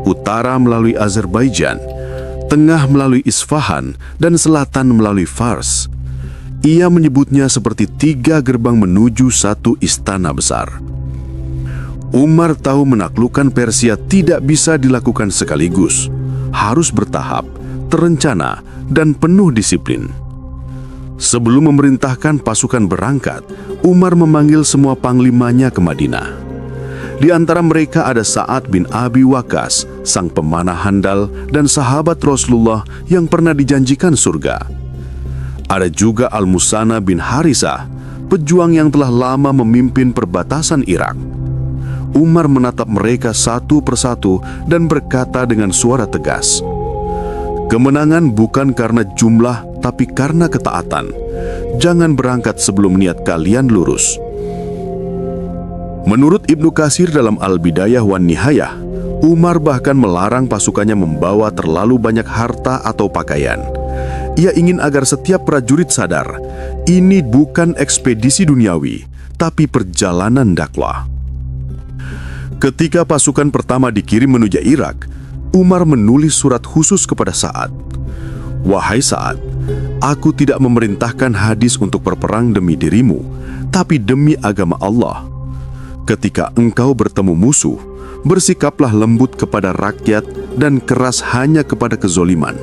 S2: utara melalui Azerbaijan, tengah melalui Isfahan, dan selatan melalui Fars. Ia menyebutnya seperti 3 gerbang menuju satu istana besar. Umar tahu menaklukkan Persia tidak bisa dilakukan sekaligus, harus bertahap, terencana, dan penuh disiplin. Sebelum memerintahkan pasukan berangkat, Umar memanggil semua panglimanya ke Madinah. Di antara mereka ada Sa'ad bin Abi Waqqas, sang pemanah handal dan sahabat Rasulullah yang pernah dijanjikan surga. Ada juga Al-Musanna bin Harisah, pejuang yang telah lama memimpin perbatasan Irak. Umar menatap mereka satu persatu dan berkata dengan suara tegas, "Kemenangan bukan karena jumlah, tapi karena ketaatan. Jangan berangkat sebelum niat kalian lurus." Menurut Ibnu Katsir dalam Al-Bidayah wan Nihayah, Umar bahkan melarang pasukannya membawa terlalu banyak harta atau pakaian. Ia ingin agar setiap prajurit sadar, ini bukan ekspedisi duniawi, tapi perjalanan dakwah. Ketika pasukan pertama dikirim menuju Irak, Umar menulis surat khusus kepada Sa'ad. "Wahai Sa'ad, aku tidak memerintahkan hadis untuk berperang demi dirimu, tapi demi agama Allah. Ketika engkau bertemu musuh, bersikaplah lembut kepada rakyat dan keras hanya kepada kezoliman.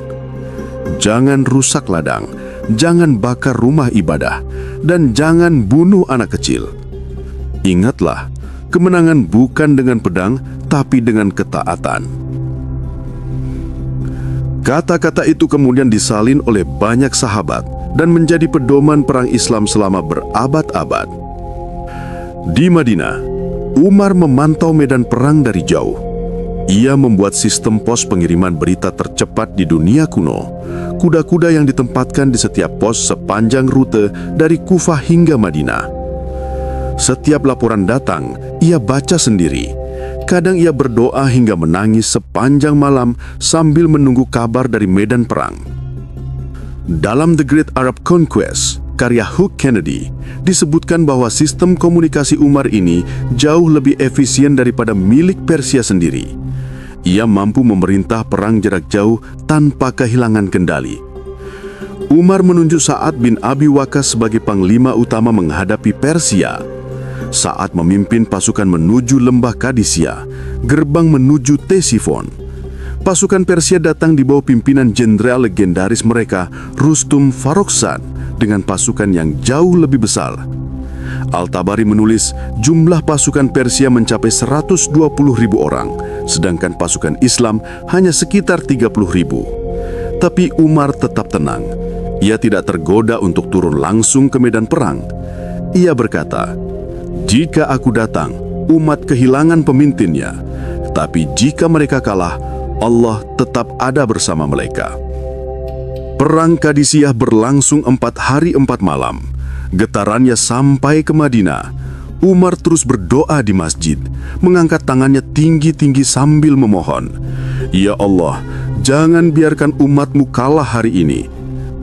S2: Jangan rusak ladang, jangan bakar rumah ibadah, dan jangan bunuh anak kecil. Ingatlah, kemenangan bukan dengan pedang, tapi dengan ketaatan." Kata-kata itu kemudian disalin oleh banyak sahabat dan menjadi pedoman perang Islam selama berabad-abad. Di Madinah, Umar memantau medan perang dari jauh. Ia membuat sistem pos pengiriman berita tercepat di dunia kuno. Kuda-kuda yang ditempatkan di setiap pos sepanjang rute dari Kufah hingga Madinah. Setiap laporan datang, ia baca sendiri. Kadang ia berdoa hingga menangis sepanjang malam sambil menunggu kabar dari medan perang. Dalam The Great Arab Conquest, karya Hugh Kennedy, disebutkan bahwa sistem komunikasi Umar ini jauh lebih efisien daripada milik Persia sendiri. Ia mampu memerintah perang jarak jauh tanpa kehilangan kendali. Umar menunjuk Sa'ad bin Abi Waqqas sebagai panglima utama menghadapi Persia. Saat memimpin pasukan menuju lembah Kadisya, gerbang menuju Tesifon. Pasukan Persia datang di bawah pimpinan jenderal legendaris mereka, Rustum Farrokzhad, dengan pasukan yang jauh lebih besar. Al-Tabari menulis jumlah pasukan Persia mencapai 120.000 orang, sedangkan pasukan Islam hanya sekitar 30.000. Tapi Umar tetap tenang. Ia tidak tergoda untuk turun langsung ke medan perang. Ia berkata, "Jika aku datang, umat kehilangan pemimpinnya. Tapi jika mereka kalah, Allah tetap ada bersama mereka." Perang Qadisiyah berlangsung 4 hari 4 malam. Getarannya sampai ke Madinah. Umar terus berdoa di masjid, mengangkat tangannya tinggi-tinggi sambil memohon, "Ya Allah, jangan biarkan umatmu kalah hari ini."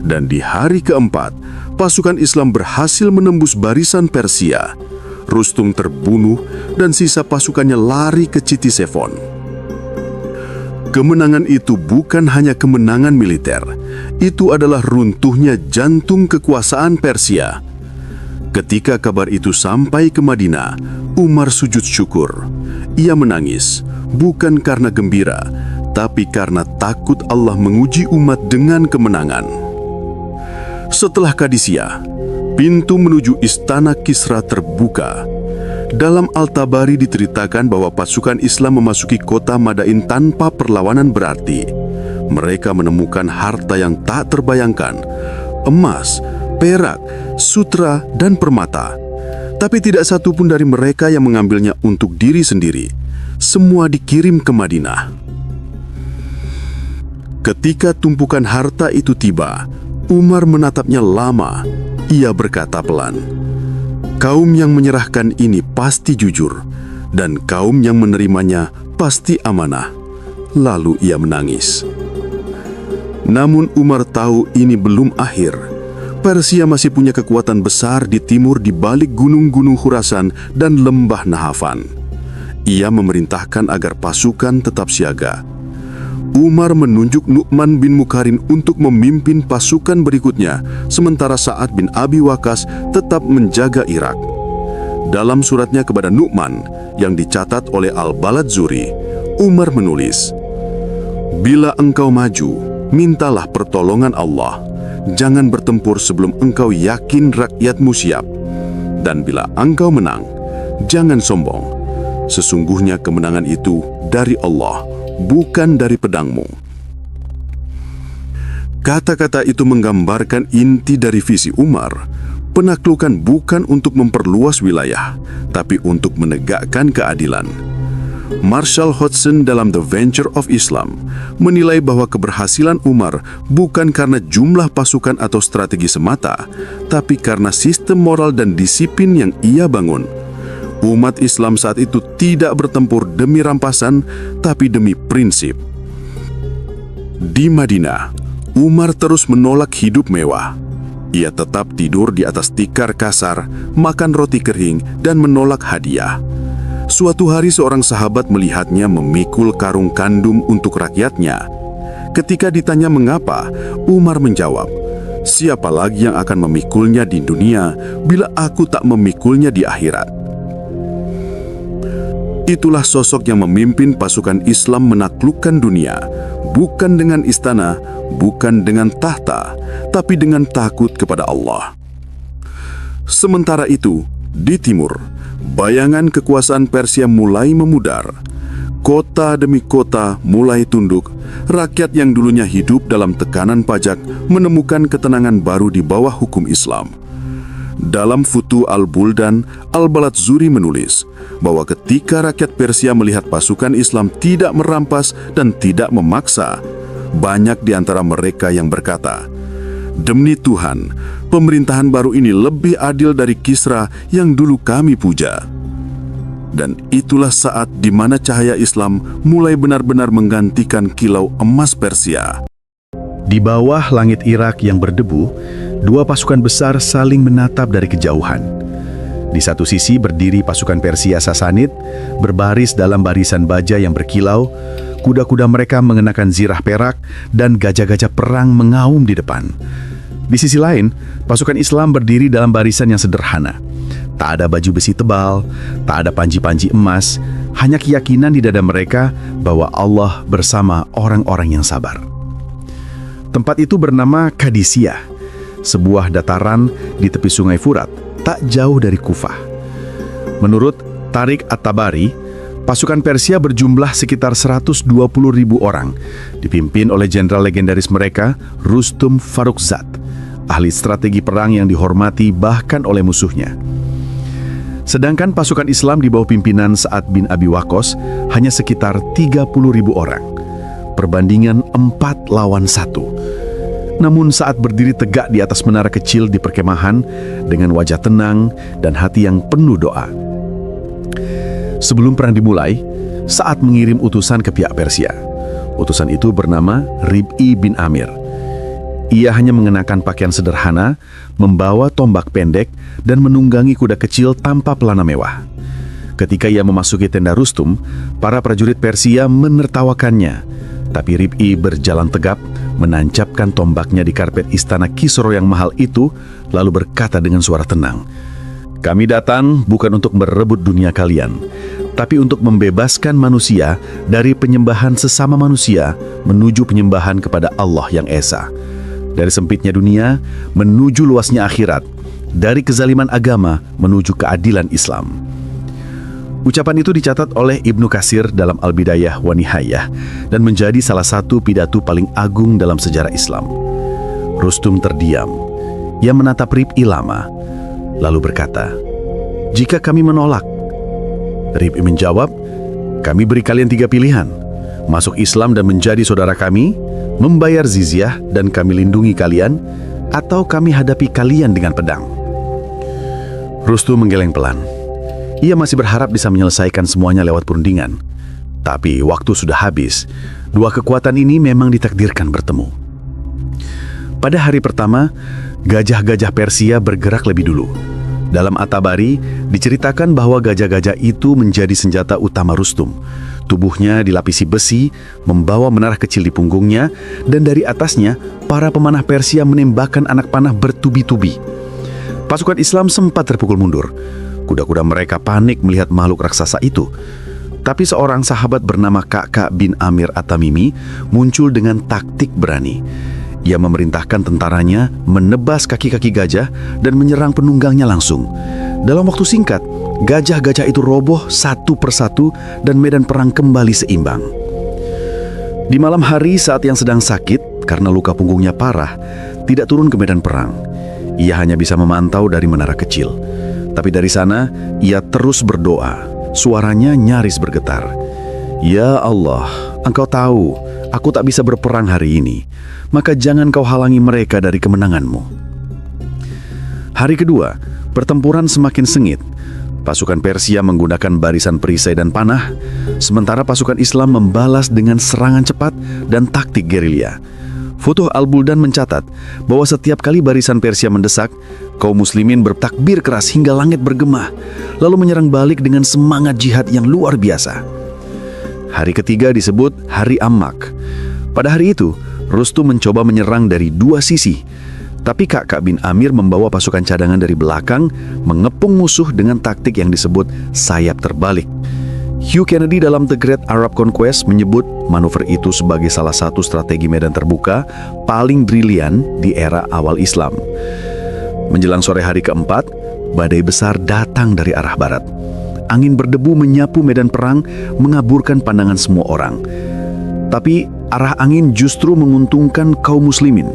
S2: Dan di hari keempat, pasukan Islam berhasil menembus barisan Persia. Rustum terbunuh dan sisa pasukannya lari ke Ctesiphon. Kemenangan itu bukan hanya kemenangan militer, itu adalah runtuhnya jantung kekuasaan Persia. Ketika kabar itu sampai ke Madinah, Umar sujud syukur. Ia menangis, bukan karena gembira, tapi karena takut Allah menguji umat dengan kemenangan. Setelah Qadisiyah, pintu menuju istana Kisra terbuka. Dalam Al-Tabari diceritakan bahwa pasukan Islam memasuki kota Madain tanpa perlawanan berarti. Mereka menemukan harta yang tak terbayangkan, emas, perak, sutra, dan permata. Tapi tidak satu pun dari mereka yang mengambilnya untuk diri sendiri. Semua dikirim ke Madinah. Ketika tumpukan harta itu tiba, Umar menatapnya lama. Ia berkata pelan, "Kaum yang menyerahkan ini pasti jujur, dan kaum yang menerimanya pasti amanah." Lalu ia menangis. Namun Umar tahu ini belum akhir. Persia masih punya kekuatan besar di timur di balik gunung-gunung Khurasan dan lembah Nahavan. Ia memerintahkan agar pasukan tetap siaga. Umar menunjuk Nu'man bin Mukarin untuk memimpin pasukan berikutnya, sementara Sa'ad bin Abi Waqqas tetap menjaga Irak. Dalam suratnya kepada Nu'man yang dicatat oleh Al-Baladzuri, Umar menulis, "Bila engkau maju, mintalah pertolongan Allah. Jangan bertempur sebelum engkau yakin rakyatmu siap. Dan bila engkau menang, jangan sombong. Sesungguhnya kemenangan itu dari Allah, bukan dari pedangmu." Kata-kata itu menggambarkan inti dari visi Umar. Penaklukan bukan untuk memperluas wilayah, tapi untuk menegakkan keadilan. Marshall Hodgson dalam The Venture of Islam menilai bahwa keberhasilan Umar bukan karena jumlah pasukan atau strategi semata, tapi karena sistem moral dan disiplin yang ia bangun. Umat Islam saat itu tidak bertempur demi rampasan, tapi demi prinsip. Di Madinah, Umar terus menolak hidup mewah. Ia tetap tidur di atas tikar kasar, makan roti kering, dan menolak hadiah. Suatu hari seorang sahabat melihatnya memikul karung gandum untuk rakyatnya. Ketika ditanya mengapa, Umar menjawab, "Siapa lagi yang akan memikulnya di dunia bila aku tak memikulnya di akhirat?" Itulah sosok yang memimpin pasukan Islam menaklukkan dunia, bukan dengan istana, bukan dengan tahta, tapi dengan takut kepada Allah. Sementara itu, di timur, bayangan kekuasaan Persia mulai memudar. Kota demi kota mulai tunduk. Rakyat yang dulunya hidup dalam tekanan pajak menemukan ketenangan baru di bawah hukum Islam. Dalam Futu Al-Buldan, Al-Baladzuri menulis bahwa ketika rakyat Persia melihat pasukan Islam tidak merampas dan tidak memaksa, banyak di antara mereka yang berkata, "Demi Tuhan, pemerintahan baru ini lebih adil dari Kisra yang dulu kami puja." Dan itulah saat di mana cahaya Islam mulai benar-benar menggantikan kilau emas Persia.
S3: Di bawah langit Irak yang berdebu, dua pasukan besar saling menatap dari kejauhan. Di satu sisi berdiri pasukan Persia Sasanid, berbaris dalam barisan baja yang berkilau, kuda-kuda mereka mengenakan zirah perak, dan gajah-gajah perang mengaum di depan. Di sisi lain, pasukan Islam berdiri dalam barisan yang sederhana. Tak ada baju besi tebal, tak ada panji-panji emas, hanya keyakinan di dada mereka bahwa Allah bersama orang-orang yang sabar. Tempat itu bernama Qadisiyah, sebuah dataran di tepi sungai Furat, tak jauh dari Kufah. Menurut Tariq At-Tabari, Pasukan Persia berjumlah sekitar 120.000 orang, dipimpin oleh jenderal legendaris mereka, Rustum Farukzad, ahli strategi perang yang dihormati bahkan oleh musuhnya. Sedangkan pasukan Islam di bawah pimpinan Sa'ad bin Abi Waqqas hanya sekitar 30.000 orang. Perbandingan 4 lawan 1. Namun saat berdiri tegak di atas menara kecil di perkemahan dengan wajah tenang dan hati yang penuh doa. Sebelum perang dimulai, Sa'ad mengirim utusan ke pihak Persia. Utusan itu bernama Rib'i bin Amir. Ia hanya mengenakan pakaian sederhana, membawa tombak pendek, dan menunggangi kuda kecil tanpa pelana mewah. Ketika ia memasuki tenda Rustum, para prajurit Persia menertawakannya. Tapi Rib'i berjalan tegap, menancapkan tombaknya di karpet istana Kisro yang mahal itu, lalu berkata dengan suara tenang, "Kami datang bukan untuk merebut dunia kalian, tapi untuk membebaskan manusia dari penyembahan sesama manusia menuju penyembahan kepada Allah yang Esa. Dari sempitnya dunia menuju luasnya akhirat, dari kezaliman agama menuju keadilan Islam." Ucapan itu dicatat oleh Ibnu Katsir dalam Al-Bidayah wa Nihayah dan menjadi salah satu pidato paling agung dalam sejarah Islam. Rustum terdiam. Ia menatap Rib'i lama, lalu berkata, "Jika kami menolak?" Rib'i menjawab, "Kami beri kalian 3 pilihan. Masuk Islam dan menjadi saudara kami, membayar jizyah dan kami lindungi kalian, atau kami hadapi kalian dengan pedang." Rustum menggeleng pelan. Ia masih berharap bisa menyelesaikan semuanya lewat perundingan. Tapi waktu sudah habis. Dua kekuatan ini memang ditakdirkan bertemu. Pada hari pertama, gajah-gajah Persia bergerak lebih dulu. Dalam At-Tabari, diceritakan bahwa gajah-gajah itu menjadi senjata utama Rustum. Tubuhnya dilapisi besi, membawa menara kecil di punggungnya, dan dari atasnya, para pemanah Persia menembakkan anak panah bertubi-tubi. Pasukan Islam sempat terpukul mundur. Kuda-kuda mereka panik melihat makhluk raksasa itu. Tapi seorang sahabat bernama Ka'ka bin Amir At-Tamimi muncul dengan taktik berani. Ia memerintahkan tentaranya menebas kaki-kaki gajah dan menyerang penunggangnya langsung. Dalam waktu singkat, gajah-gajah itu roboh satu persatu dan medan perang kembali seimbang. Di malam hari saat yang sedang sakit karena luka punggungnya parah, tidak turun ke medan perang. Ia hanya bisa memantau dari menara kecil. Tapi dari sana, ia terus berdoa. Suaranya nyaris bergetar. "Ya Allah, Engkau tahu, aku tak bisa berperang hari ini. Maka jangan kau halangi mereka dari kemenanganmu." Hari kedua, pertempuran semakin sengit. Pasukan Persia menggunakan barisan perisai dan panah, sementara pasukan Islam membalas dengan serangan cepat dan taktik gerilya. Futuh Al-Buldan mencatat bahwa setiap kali barisan Persia mendesak, kaum muslimin bertakbir keras hingga langit bergema, lalu menyerang balik dengan semangat jihad yang luar biasa. Hari ketiga disebut Hari Ammak. Pada hari itu, Rustum mencoba menyerang dari 2 sisi, tapi Ka'ka bin Amir membawa pasukan cadangan dari belakang, mengepung musuh dengan taktik yang disebut sayap terbalik. Hugh Kennedy dalam The Great Arab Conquest menyebut manuver itu sebagai salah satu strategi medan terbuka paling brilian di era awal Islam. Menjelang sore hari keempat, badai besar datang dari arah barat. Angin berdebu menyapu medan perang, mengaburkan pandangan semua orang. Tapi arah angin justru menguntungkan kaum muslimin.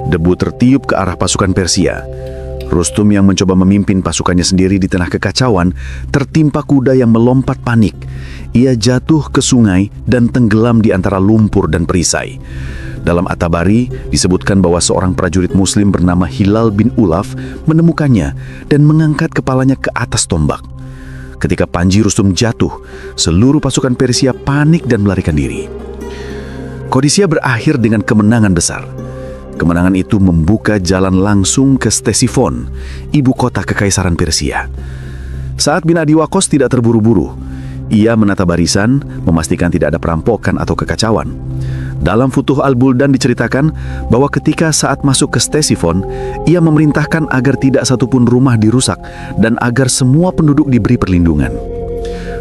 S3: Debu tertiup ke arah pasukan Persia. Rustum yang mencoba memimpin pasukannya sendiri di tengah kekacauan, tertimpa kuda yang melompat panik. Ia jatuh ke sungai dan tenggelam di antara lumpur dan perisai. Dalam At-Tabari disebutkan bahwa seorang prajurit muslim bernama Hilal bin Ulaf menemukannya dan mengangkat kepalanya ke atas tombak. Ketika panji Rustum jatuh, seluruh pasukan Persia panik dan melarikan diri. Kodisia berakhir dengan kemenangan besar. Kemenangan itu membuka jalan langsung ke Ktesifon, ibu kota kekaisaran Persia. Sa'ad bin Abi Waqqas tidak terburu-buru. Ia menata barisan, memastikan tidak ada perampokan atau kekacauan. Dalam Futuh Al-Buldan diceritakan bahwa ketika saat masuk ke Ktesifon, ia memerintahkan agar tidak satupun rumah dirusak dan agar semua penduduk diberi perlindungan.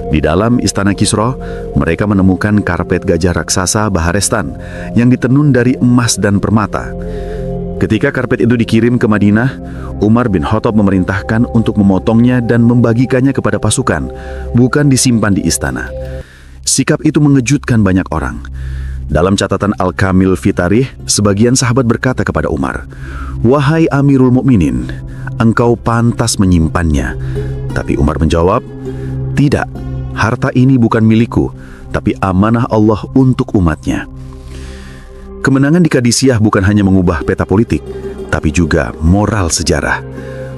S3: Di dalam istana Kisra, mereka menemukan karpet gajah raksasa Baharestan yang ditenun dari emas dan permata. Ketika karpet itu dikirim ke Madinah, Umar bin Khattab memerintahkan untuk memotongnya dan membagikannya kepada pasukan, bukan disimpan di istana. Sikap itu mengejutkan banyak orang. Dalam catatan Al-Kamil fi Tarikh, sebagian sahabat berkata kepada Umar, "Wahai Amirul Mukminin, engkau pantas menyimpannya." Tapi Umar menjawab, "Tidak, harta ini bukan milikku, tapi amanah Allah untuk umatnya." Kemenangan di Qadisiyah bukan hanya mengubah peta politik, tapi juga moral sejarah.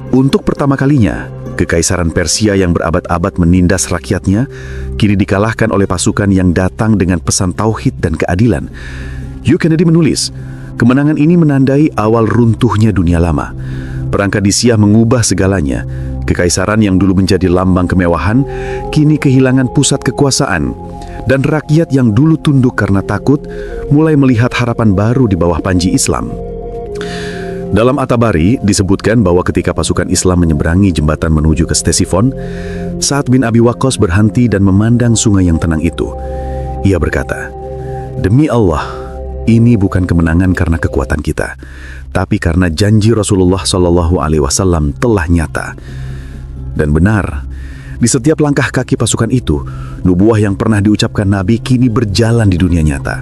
S3: Untuk pertama kalinya, Kekaisaran Persia yang berabad-abad menindas rakyatnya, kini dikalahkan oleh pasukan yang datang dengan pesan tauhid dan keadilan. Hugh Kennedy menulis, kemenangan ini menandai awal runtuhnya dunia lama. Perang Qadisiyah mengubah segalanya. Kekaisaran yang dulu menjadi lambang kemewahan, kini kehilangan pusat kekuasaan. Dan rakyat yang dulu tunduk karena takut, mulai melihat harapan baru di bawah panji Islam. Dalam At-Tabari disebutkan bahwa ketika pasukan Islam menyeberangi jembatan menuju ke Ctesifon, Sa'ad bin Abi Waqqas berhenti dan memandang sungai yang tenang itu. Ia berkata, "Demi Allah, ini bukan kemenangan karena kekuatan kita, tapi karena janji Rasulullah SAW telah nyata." Dan benar, di setiap langkah kaki pasukan itu, nubuah yang pernah diucapkan Nabi kini berjalan di dunia nyata.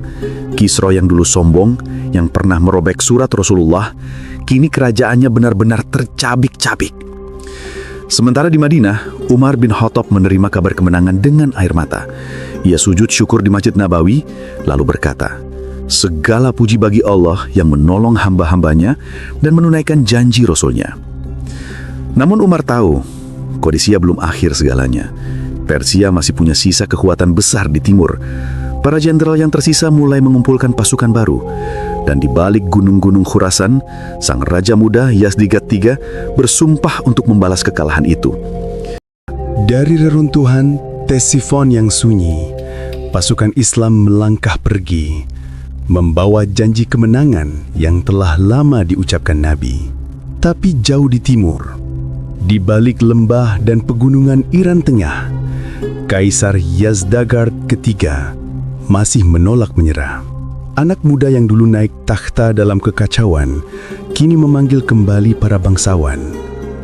S3: Kisra yang dulu sombong, yang pernah merobek surat Rasulullah, kini kerajaannya benar-benar tercabik-cabik. Sementara di Madinah, Umar bin Khattab menerima kabar kemenangan dengan air mata. Ia sujud syukur di Masjid Nabawi, lalu berkata, "Segala puji bagi Allah yang menolong hamba-hambanya dan menunaikan janji Rasulnya." Namun Umar tahu, Qadisiyah belum akhir segalanya. Persia masih punya sisa kekuatan besar di timur. Para jenderal yang tersisa mulai mengumpulkan pasukan baru. Dan di balik gunung-gunung Khurasan, sang raja muda Yazdigat III bersumpah untuk membalas kekalahan itu.
S4: Dari reruntuhan Ctesifon yang sunyi, pasukan Islam melangkah pergi, membawa janji kemenangan yang telah lama diucapkan Nabi. Tapi jauh di timur, di balik lembah dan pegunungan Iran Tengah, Kaisar Yazdagerd III masih menolak menyerah. Anak muda yang dulu naik takhta dalam kekacauan, kini memanggil kembali para bangsawan,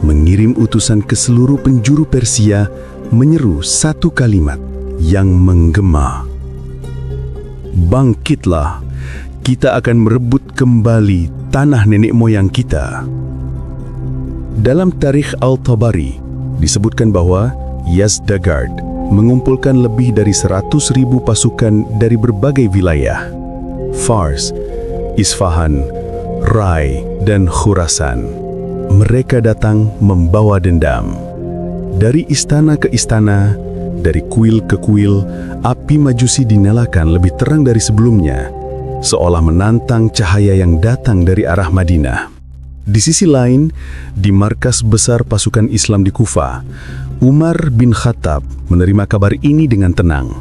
S4: mengirim utusan ke seluruh penjuru Persia, menyeru satu kalimat yang menggema. "Bangkitlah, kita akan merebut kembali tanah nenek moyang kita." Dalam Tarikh Al-Tabari disebutkan bahwa Yazdagerd mengumpulkan lebih dari 100.000 pasukan dari berbagai wilayah, Fars, Isfahan, Rai, dan Khurasan. Mereka datang membawa dendam. Dari istana ke istana, dari kuil ke kuil, api Majusi dinyalakan lebih terang dari sebelumnya, seolah menantang cahaya yang datang dari arah Madinah. Di sisi lain, di markas besar pasukan Islam di Kufah, Umar bin Khattab menerima kabar ini dengan tenang.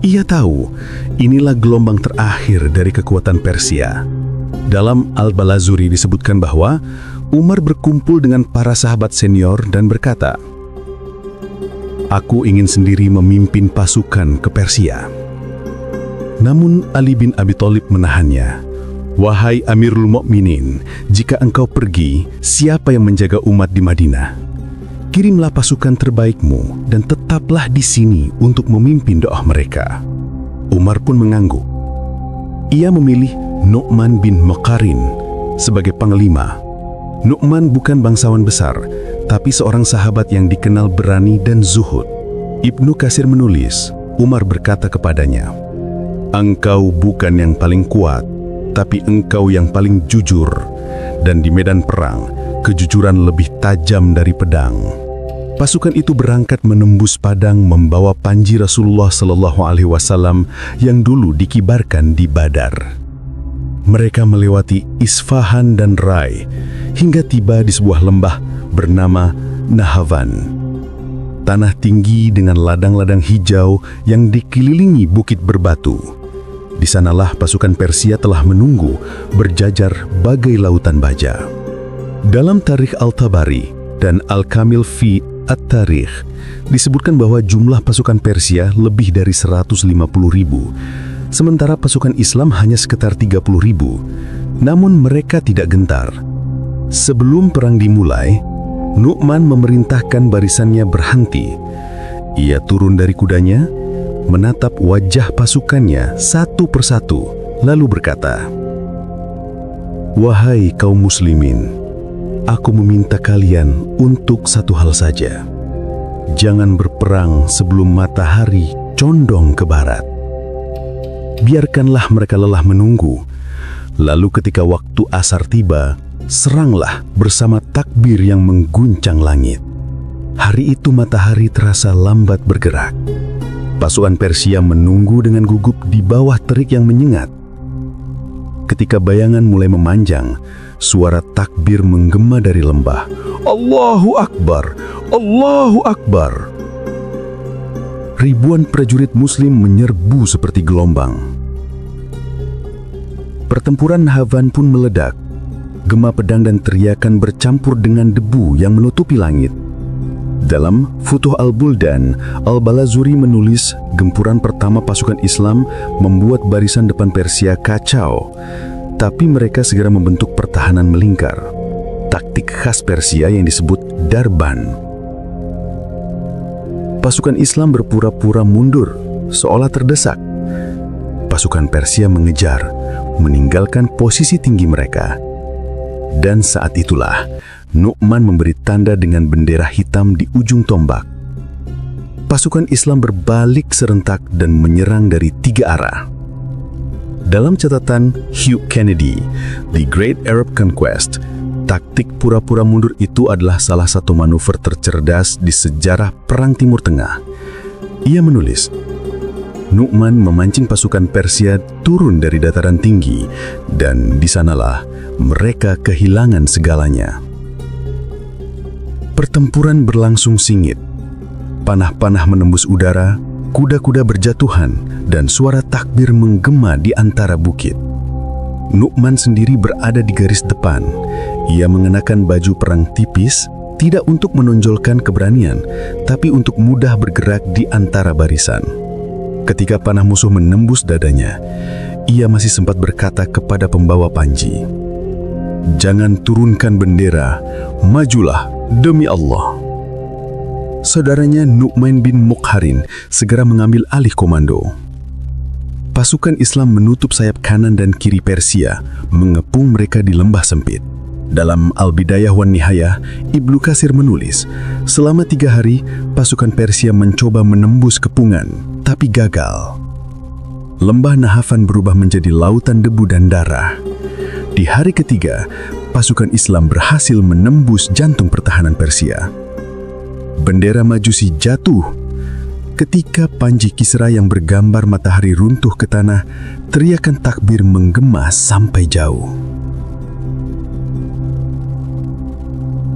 S4: Ia tahu inilah gelombang terakhir dari kekuatan Persia. Dalam Al-Balazuri disebutkan bahwa Umar berkumpul dengan para sahabat senior dan berkata, "Aku ingin sendiri memimpin pasukan ke Persia." Namun Ali bin Abi Thalib menahannya. "Wahai Amirul Mukminin, jika engkau pergi, siapa yang menjaga umat di Madinah? Kirimlah pasukan terbaikmu dan tetaplah di sini untuk memimpin doa mereka." Umar pun mengangguk. Ia memilih Nu'man bin Maqarin sebagai panglima. Nu'man bukan bangsawan besar, tapi seorang sahabat yang dikenal berani dan zuhud. Ibnu Katsir menulis, Umar berkata kepadanya, "Engkau bukan yang paling kuat, tapi engkau yang paling jujur, dan di medan perang, kejujuran lebih tajam dari pedang." Pasukan itu berangkat menembus padang membawa panji Rasulullah SAW yang dulu dikibarkan di Badar. Mereka melewati Isfahan dan Rai hingga tiba di sebuah lembah bernama Nahavan. Tanah tinggi dengan ladang-ladang hijau yang dikelilingi bukit berbatu. Di sanalah pasukan Persia telah menunggu berjajar bagai lautan baja. Dalam Tarikh Al-Tabari dan Al-Kamil fi At-Tarikh disebutkan bahwa jumlah pasukan Persia lebih dari 150.000, sementara pasukan Islam hanya sekitar 30.000. Namun mereka tidak gentar. Sebelum perang dimulai, Nu'man memerintahkan barisannya berhenti. Ia turun dari kudanya, menatap wajah pasukannya satu persatu, lalu berkata, "Wahai kaum muslimin, aku meminta kalian untuk satu hal saja. Jangan berperang sebelum matahari condong ke barat. Biarkanlah mereka lelah menunggu. Lalu ketika waktu asar tiba, seranglah bersama takbir yang mengguncang langit." Hari itu matahari terasa lambat bergerak. Pasukan Persia menunggu dengan gugup di bawah terik yang menyengat. Ketika bayangan mulai memanjang, suara takbir menggema dari lembah. Allahu Akbar! Allahu Akbar! Ribuan prajurit muslim menyerbu seperti gelombang. Pertempuran Nahavan pun meledak. Gema pedang dan teriakan bercampur dengan debu yang menutupi langit. Dalam Futuh Al-Buldan, Al-Balazuri menulis gempuran pertama pasukan Islam membuat barisan depan Persia kacau, tapi mereka segera membentuk pertahanan melingkar. Taktik khas Persia yang disebut Darban. Pasukan Islam berpura-pura mundur, seolah terdesak. Pasukan Persia mengejar, meninggalkan posisi tinggi mereka. Dan saat itulah Nu'man memberi tanda dengan bendera hitam di ujung tombak. Pasukan Islam berbalik serentak dan menyerang dari 3 arah. Dalam catatan Hugh Kennedy, The Great Arab Conquest, taktik pura-pura mundur itu adalah salah satu manuver tercerdas di sejarah Perang Timur Tengah. Ia menulis, Nu'man memancing pasukan Persia turun dari dataran tinggi, dan di sanalah mereka kehilangan segalanya. Pertempuran berlangsung singit. Panah-panah menembus udara, kuda-kuda berjatuhan, dan suara takbir menggema di antara bukit. Nu'man sendiri berada di garis depan. Ia mengenakan baju perang tipis, tidak untuk menonjolkan keberanian, tapi untuk mudah bergerak di antara barisan. Ketika panah musuh menembus dadanya, ia masih sempat berkata kepada pembawa panji, "Jangan turunkan bendera, majulah demi Allah." Saudaranya Nu'man bin Muqharin segera mengambil alih komando. Pasukan Islam menutup sayap kanan dan kiri Persia, mengepung mereka di lembah sempit. Dalam Al-Bidayah wan Nihayah, Ibnu Katsir menulis, selama 3 hari pasukan Persia mencoba menembus kepungan, tapi gagal. Lembah Nahavan berubah menjadi lautan debu dan darah. Di hari ketiga, pasukan Islam berhasil menembus jantung pertahanan Persia. Bendera Majusi jatuh. Ketika panji Kisra yang bergambar matahari runtuh ke tanah, teriakan takbir menggema sampai jauh.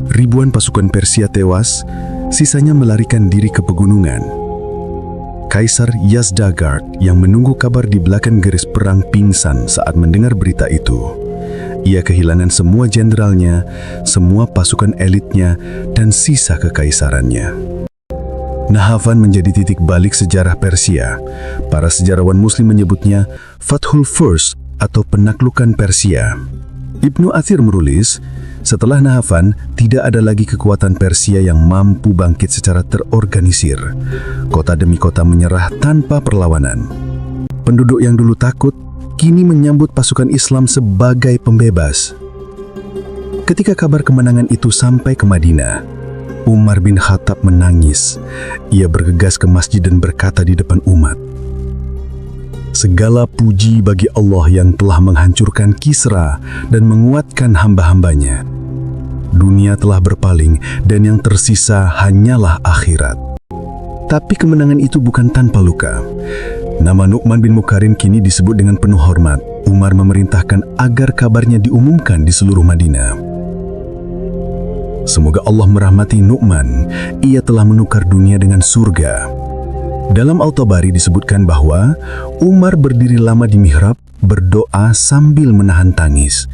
S4: Ribuan pasukan Persia tewas, sisanya melarikan diri ke pegunungan. Kaisar Yazdagerd yang menunggu kabar di belakang garis perang pingsan saat mendengar berita itu. Ia kehilangan semua jenderalnya, semua pasukan elitnya, dan sisa kekaisarannya. Nahavan menjadi titik balik sejarah Persia. Para sejarawan Muslim menyebutnya Fathul Furs atau penaklukan Persia. Ibnu Athir menulis, setelah Nahavan, tidak ada lagi kekuatan Persia yang mampu bangkit secara terorganisir. Kota demi kota menyerah tanpa perlawanan. Penduduk yang dulu takut, kini menyambut pasukan Islam sebagai pembebas. Ketika kabar kemenangan itu sampai ke Madinah, Umar bin Khattab menangis. Ia bergegas ke masjid dan berkata di depan umat, "Segala puji bagi Allah yang telah menghancurkan Kisra dan menguatkan hamba-hambanya. Dunia telah berpaling dan yang tersisa hanyalah akhirat." Tapi kemenangan itu bukan tanpa luka. Nama Nu'man bin Muqharin kini disebut dengan penuh hormat. Umar memerintahkan agar kabarnya diumumkan di seluruh Madinah. Semoga Allah merahmati Nu'man, ia telah menukar dunia dengan surga. Dalam Al-Tabari disebutkan bahwa Umar berdiri lama di mihrab, berdoa sambil menahan tangis.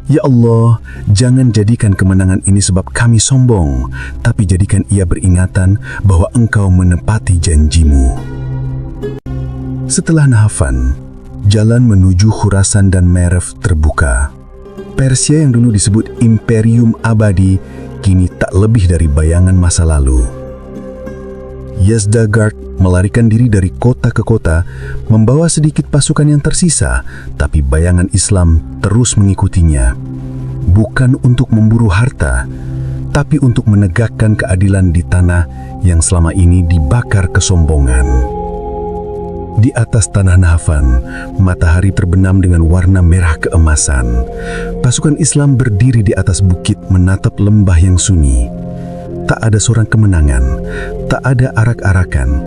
S4: "Ya Allah, jangan jadikan kemenangan ini sebab kami sombong, tapi jadikan ia beringatan bahwa Engkau menepati janjimu." Setelah Nahavan, jalan menuju Khurasan dan Merv terbuka. Persia yang dulu disebut Imperium Abadi kini tak lebih dari bayangan masa lalu. Yazdagerd melarikan diri dari kota ke kota, membawa sedikit pasukan yang tersisa, tapi bayangan Islam terus mengikutinya. Bukan untuk memburu harta, tapi untuk menegakkan keadilan di tanah yang selama ini dibakar kesombongan. Di atas tanah Nahafan, matahari terbenam dengan warna merah keemasan. Pasukan Islam berdiri di atas bukit menatap lembah yang sunyi. Tak ada seorang kemenangan, tak ada arak-arakan,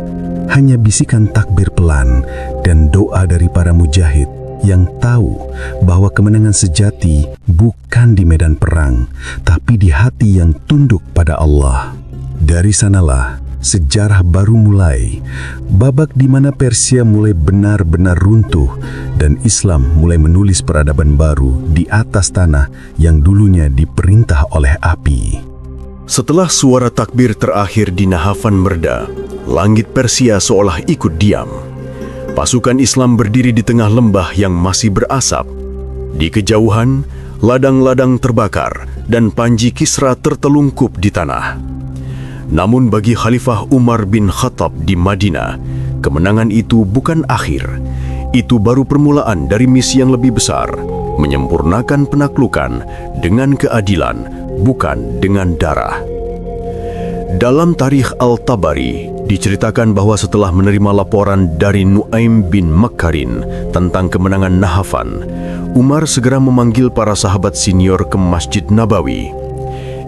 S4: hanya bisikan takbir pelan dan doa dari para mujahid yang tahu bahwa kemenangan sejati bukan di medan perang, tapi di hati yang tunduk pada Allah. Dari sanalah sejarah baru mulai, babak di mana Persia mulai benar-benar runtuh dan Islam mulai menulis peradaban baru di atas tanah yang dulunya diperintah oleh api.
S2: Setelah suara takbir terakhir di Nahafan mereda, langit Persia seolah ikut diam. Pasukan Islam berdiri di tengah lembah yang masih berasap. Di kejauhan, ladang-ladang terbakar dan panji Kisra tertelungkup di tanah. Namun bagi Khalifah Umar bin Khattab di Madinah, kemenangan itu bukan akhir. Itu baru permulaan dari misi yang lebih besar, menyempurnakan penaklukan dengan keadilan, bukan dengan darah. Dalam Tarikh Al-Tabari diceritakan bahwa setelah menerima laporan dari Nu'aim bin Makkarin tentang kemenangan Nahafan, Umar segera memanggil para sahabat senior ke Masjid Nabawi.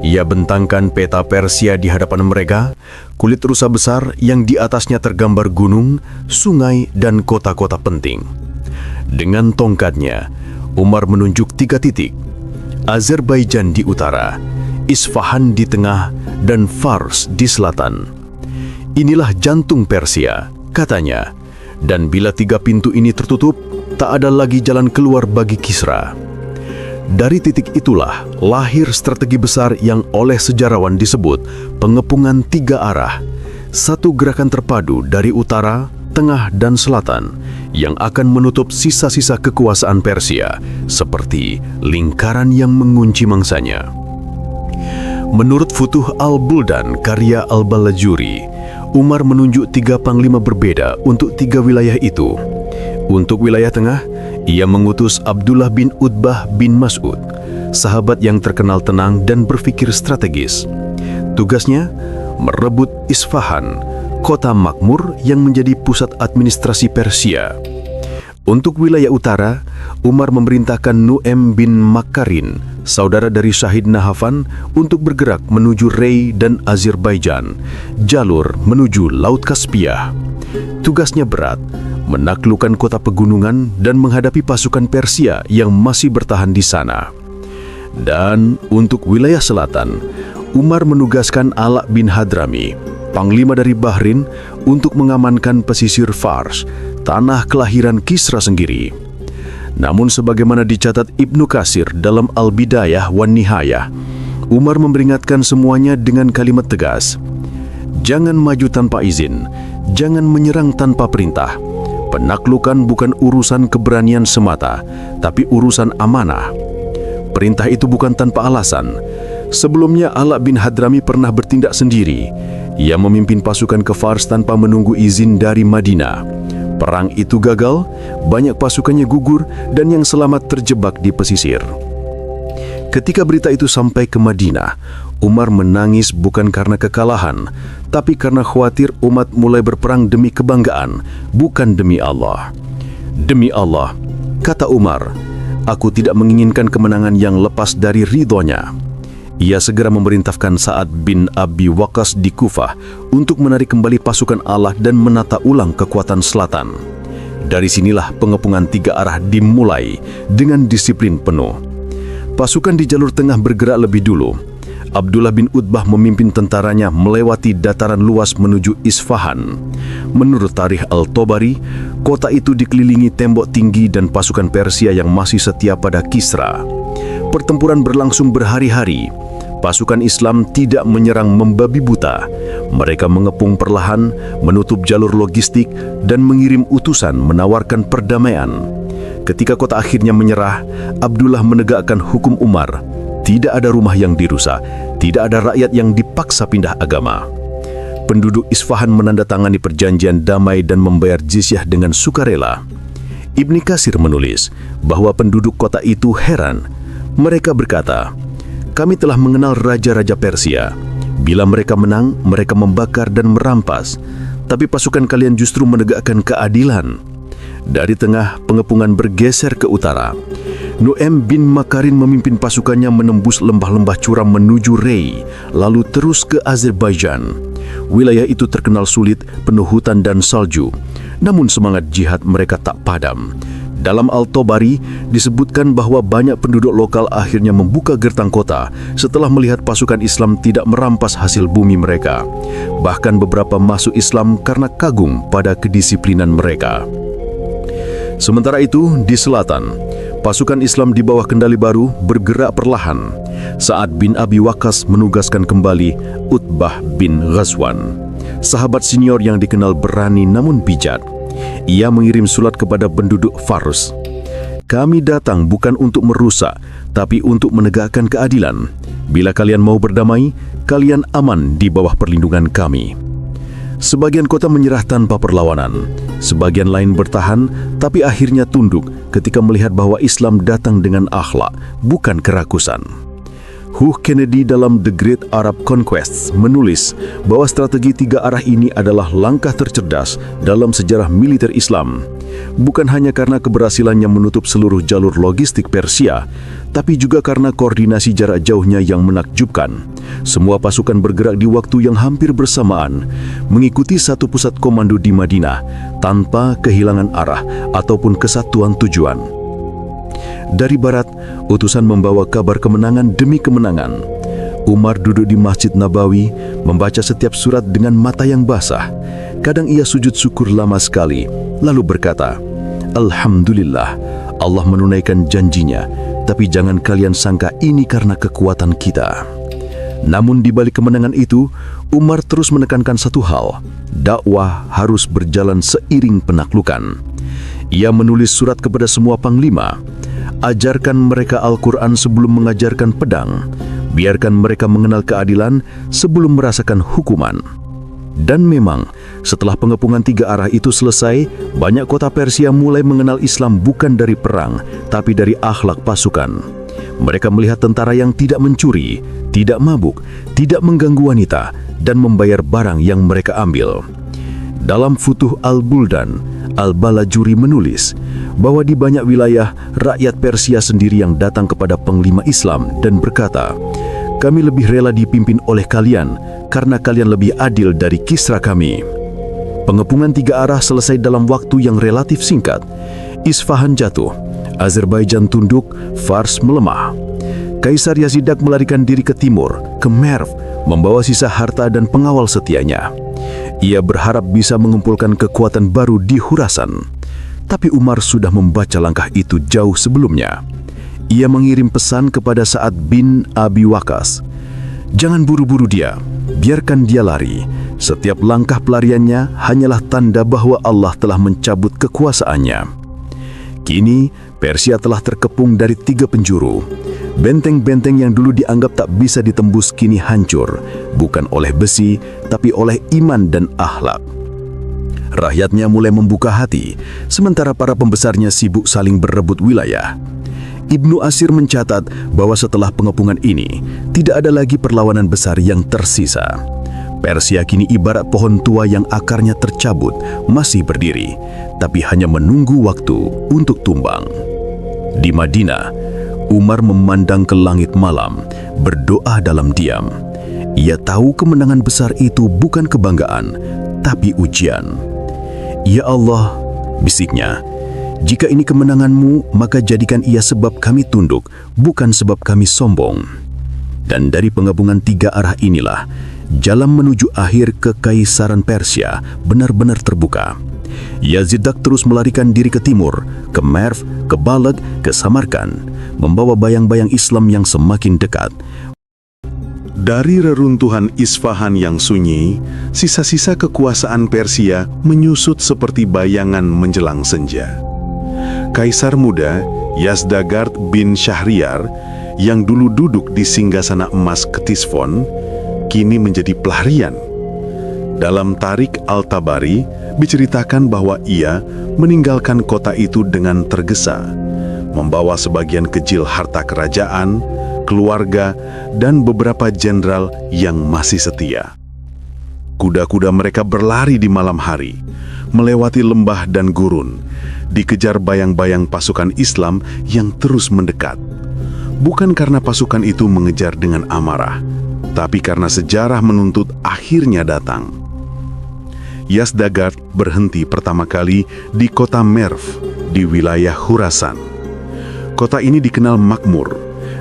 S2: Ia bentangkan peta Persia di hadapan mereka, kulit rusa besar yang di atasnya tergambar gunung, sungai, dan kota-kota penting. Dengan tongkatnya, Umar menunjuk 3 titik: Azerbaijan di utara, Isfahan di tengah, dan Fars di selatan. Inilah jantung Persia, katanya, dan bila 3 pintu ini tertutup, tak ada lagi jalan keluar bagi Kisra. Dari titik itulah lahir strategi besar yang oleh sejarawan disebut pengepungan 3 arah, satu gerakan terpadu dari utara, tengah, dan selatan yang akan menutup sisa-sisa kekuasaan Persia seperti lingkaran yang mengunci mangsanya. Menurut Futuh Al-Buldan karya Al-Balajuri, Umar menunjuk 3 panglima berbeda untuk 3 wilayah itu. Untuk wilayah tengah, ia mengutus Abdullah bin Utbah bin Mas'ud, sahabat yang terkenal tenang dan berpikir strategis. Tugasnya merebut Isfahan, kota makmur yang menjadi pusat administrasi Persia. Untuk wilayah utara, Umar memerintahkan Nu'aim bin Makkarin, saudara dari Syahid Nahafan, untuk bergerak menuju Rey dan Azerbaijan, jalur menuju Laut Kaspia. Tugasnya berat, menaklukkan kota pegunungan dan menghadapi pasukan Persia yang masih bertahan di sana. Dan untuk wilayah selatan, Umar menugaskan Ala bin Hadrami, panglima dari Bahrain, untuk mengamankan pesisir Fars, tanah kelahiran Kisra sendiri. Namun sebagaimana dicatat Ibnu Katsir dalam Al-Bidayah wan Nihayah, Umar memperingatkan semuanya dengan kalimat tegas: jangan maju tanpa izin, jangan menyerang tanpa perintah. Penaklukan bukan urusan keberanian semata, tapi urusan amanah. Perintah itu bukan tanpa alasan. Sebelumnya Ala bin Hadrami pernah bertindak sendiri. Ia memimpin pasukan ke Fars tanpa menunggu izin dari Madinah. Perang itu gagal, banyak pasukannya gugur, dan yang selamat terjebak di pesisir. Ketika berita itu sampai ke Madinah, Umar menangis bukan karena kekalahan, tapi karena khawatir umat mulai berperang demi kebanggaan, bukan demi Allah. Demi Allah, kata Umar, aku tidak menginginkan kemenangan yang lepas dari ridhonya. Ia segera memerintahkan Sa'ad bin Abi Waqqas di Kufah untuk menarik kembali pasukan Allah dan menata ulang kekuatan selatan. Dari sinilah pengepungan 3 arah dimulai dengan disiplin penuh. Pasukan di jalur tengah bergerak lebih dulu. Abdullah bin Utbah memimpin tentaranya melewati dataran luas menuju Isfahan. Menurut Tarikh Al-Tabari, kota itu dikelilingi tembok tinggi dan pasukan Persia yang masih setia pada Kisra. Pertempuran berlangsung berhari-hari. Pasukan Islam tidak menyerang membabi buta. Mereka mengepung perlahan, menutup jalur logistik, dan mengirim utusan menawarkan perdamaian.
S3: Ketika kota akhirnya menyerah, Abdullah menegakkan hukum Umar. Tidak ada rumah yang dirusak, tidak ada rakyat yang dipaksa pindah agama. Penduduk Isfahan menandatangani perjanjian damai dan membayar jizyah dengan sukarela. Ibni Katsir menulis bahwa penduduk kota itu heran. Mereka berkata, "Kami telah mengenal raja-raja Persia. Bila mereka menang, mereka membakar dan merampas. Tapi pasukan kalian justru menegakkan keadilan." Dari tengah, pengepungan bergeser ke utara. Nu'aim bin Makarin memimpin pasukannya menembus lembah-lembah curam menuju Rey, lalu terus ke Azerbaijan. Wilayah itu terkenal sulit, penuh hutan dan salju. Namun semangat jihad mereka tak padam. Dalam Al-Tabari disebutkan bahwa banyak penduduk lokal akhirnya membuka gerbang kota setelah melihat pasukan Islam tidak merampas hasil bumi mereka. Bahkan beberapa masuk Islam karena kagum pada kedisiplinan mereka. Sementara itu, di selatan, pasukan Islam di bawah kendali baru bergerak perlahan. Sa'ad bin Abi Waqqas menugaskan kembali Utbah bin Ghazwan, sahabat senior yang dikenal berani namun bijak. Ia mengirim surat kepada penduduk Fars. "Kami datang bukan untuk merusak, tapi untuk menegakkan keadilan. Bila kalian mau berdamai, kalian aman di bawah perlindungan kami." Sebagian kota menyerah tanpa perlawanan. Sebagian lain bertahan, tapi akhirnya tunduk ketika melihat bahwa Islam datang dengan akhlak, bukan kerakusan. Hugh Kennedy dalam The Great Arab Conquest menulis bahwa strategi tiga arah ini adalah langkah tercerdas dalam sejarah militer Islam. Bukan hanya karena keberhasilannya menutup seluruh jalur logistik Persia, tapi juga karena koordinasi jarak jauhnya yang menakjubkan. Semua pasukan bergerak di waktu yang hampir bersamaan, mengikuti satu pusat komando di Madinah, tanpa kehilangan arah ataupun kesatuan tujuan. Dari barat, utusan membawa kabar kemenangan demi kemenangan. Umar duduk di Masjid Nabawi, membaca setiap surat dengan mata yang basah. Kadang ia sujud syukur lama sekali, lalu berkata, "Alhamdulillah, Allah menunaikan janjinya, tapi jangan kalian sangka ini karena kekuatan kita." Namun di balik kemenangan itu, Umar terus menekankan satu hal, dakwah harus berjalan seiring penaklukan. Ia menulis surat kepada semua panglima, "Ajarkan mereka Al-Quran sebelum mengajarkan pedang. Biarkan mereka mengenal keadilan sebelum merasakan hukuman." Dan memang, setelah pengepungan tiga arah itu selesai, banyak kota Persia mulai mengenal Islam bukan dari perang, tapi dari akhlak pasukan. Mereka melihat tentara yang tidak mencuri, tidak mabuk, tidak mengganggu wanita, dan membayar barang yang mereka ambil. Dalam Futuh Al-Buldan, Al-Balajuri menulis bahwa di banyak wilayah, rakyat Persia sendiri yang datang kepada panglima Islam dan berkata, "Kami lebih rela dipimpin oleh kalian karena kalian lebih adil dari Kisra kami." Pengepungan tiga arah selesai dalam waktu yang relatif singkat. Isfahan jatuh, Azerbaijan tunduk, Fars melemah. Kaisar Yazidak melarikan diri ke timur, ke Merv, membawa sisa harta dan pengawal setianya. Ia berharap bisa mengumpulkan kekuatan baru di Khurasan. Tapi Umar sudah membaca langkah itu jauh sebelumnya. Ia mengirim pesan kepada Sa'ad bin Abi Waqqas, "Jangan buru-buru dia, biarkan dia lari. Setiap langkah pelariannya hanyalah tanda bahwa Allah telah mencabut kekuasaannya." Kini, Persia telah terkepung dari tiga penjuru. Benteng-benteng yang dulu dianggap tak bisa ditembus kini hancur, bukan oleh besi, tapi oleh iman dan akhlak. Rakyatnya mulai membuka hati, sementara para pembesarnya sibuk saling berebut wilayah. Ibnu Asir mencatat bahwa setelah pengepungan ini, tidak ada lagi perlawanan besar yang tersisa. Persia kini ibarat pohon tua yang akarnya tercabut, masih berdiri, tapi hanya menunggu waktu untuk tumbang. Di Madinah, Umar memandang ke langit malam, berdoa dalam diam. Ia tahu kemenangan besar itu bukan kebanggaan, tapi ujian. "Ya Allah," bisiknya, "jika ini kemenanganmu, maka jadikan ia sebab kami tunduk, bukan sebab kami sombong." Dan dari penggabungan tiga arah inilah, jalan menuju akhir kekaisaran Persia benar-benar terbuka. Yazidak terus melarikan diri ke timur, ke Merv, ke Balkh, ke Samarkand, membawa bayang-bayang Islam yang semakin dekat.
S1: Dari reruntuhan Isfahan yang sunyi, sisa-sisa kekuasaan Persia menyusut seperti bayangan menjelang senja. Kaisar muda Yazdagerd bin Syahriar yang dulu duduk di singgasana emas Ctesiphon kini menjadi pelarian. Dalam Tarik Al-Tabari diceritakan bahwa ia meninggalkan kota itu dengan tergesa, membawa sebagian kecil harta kerajaan, keluarga, dan beberapa jenderal yang masih setia. Kuda-kuda mereka berlari di malam hari, melewati lembah dan gurun, dikejar bayang-bayang pasukan Islam yang terus mendekat. Bukan karena pasukan itu mengejar dengan amarah, tapi karena sejarah menuntut akhirnya datang. Yazdagerd berhenti pertama kali di kota Merv di wilayah Khurasan. Kota ini dikenal makmur,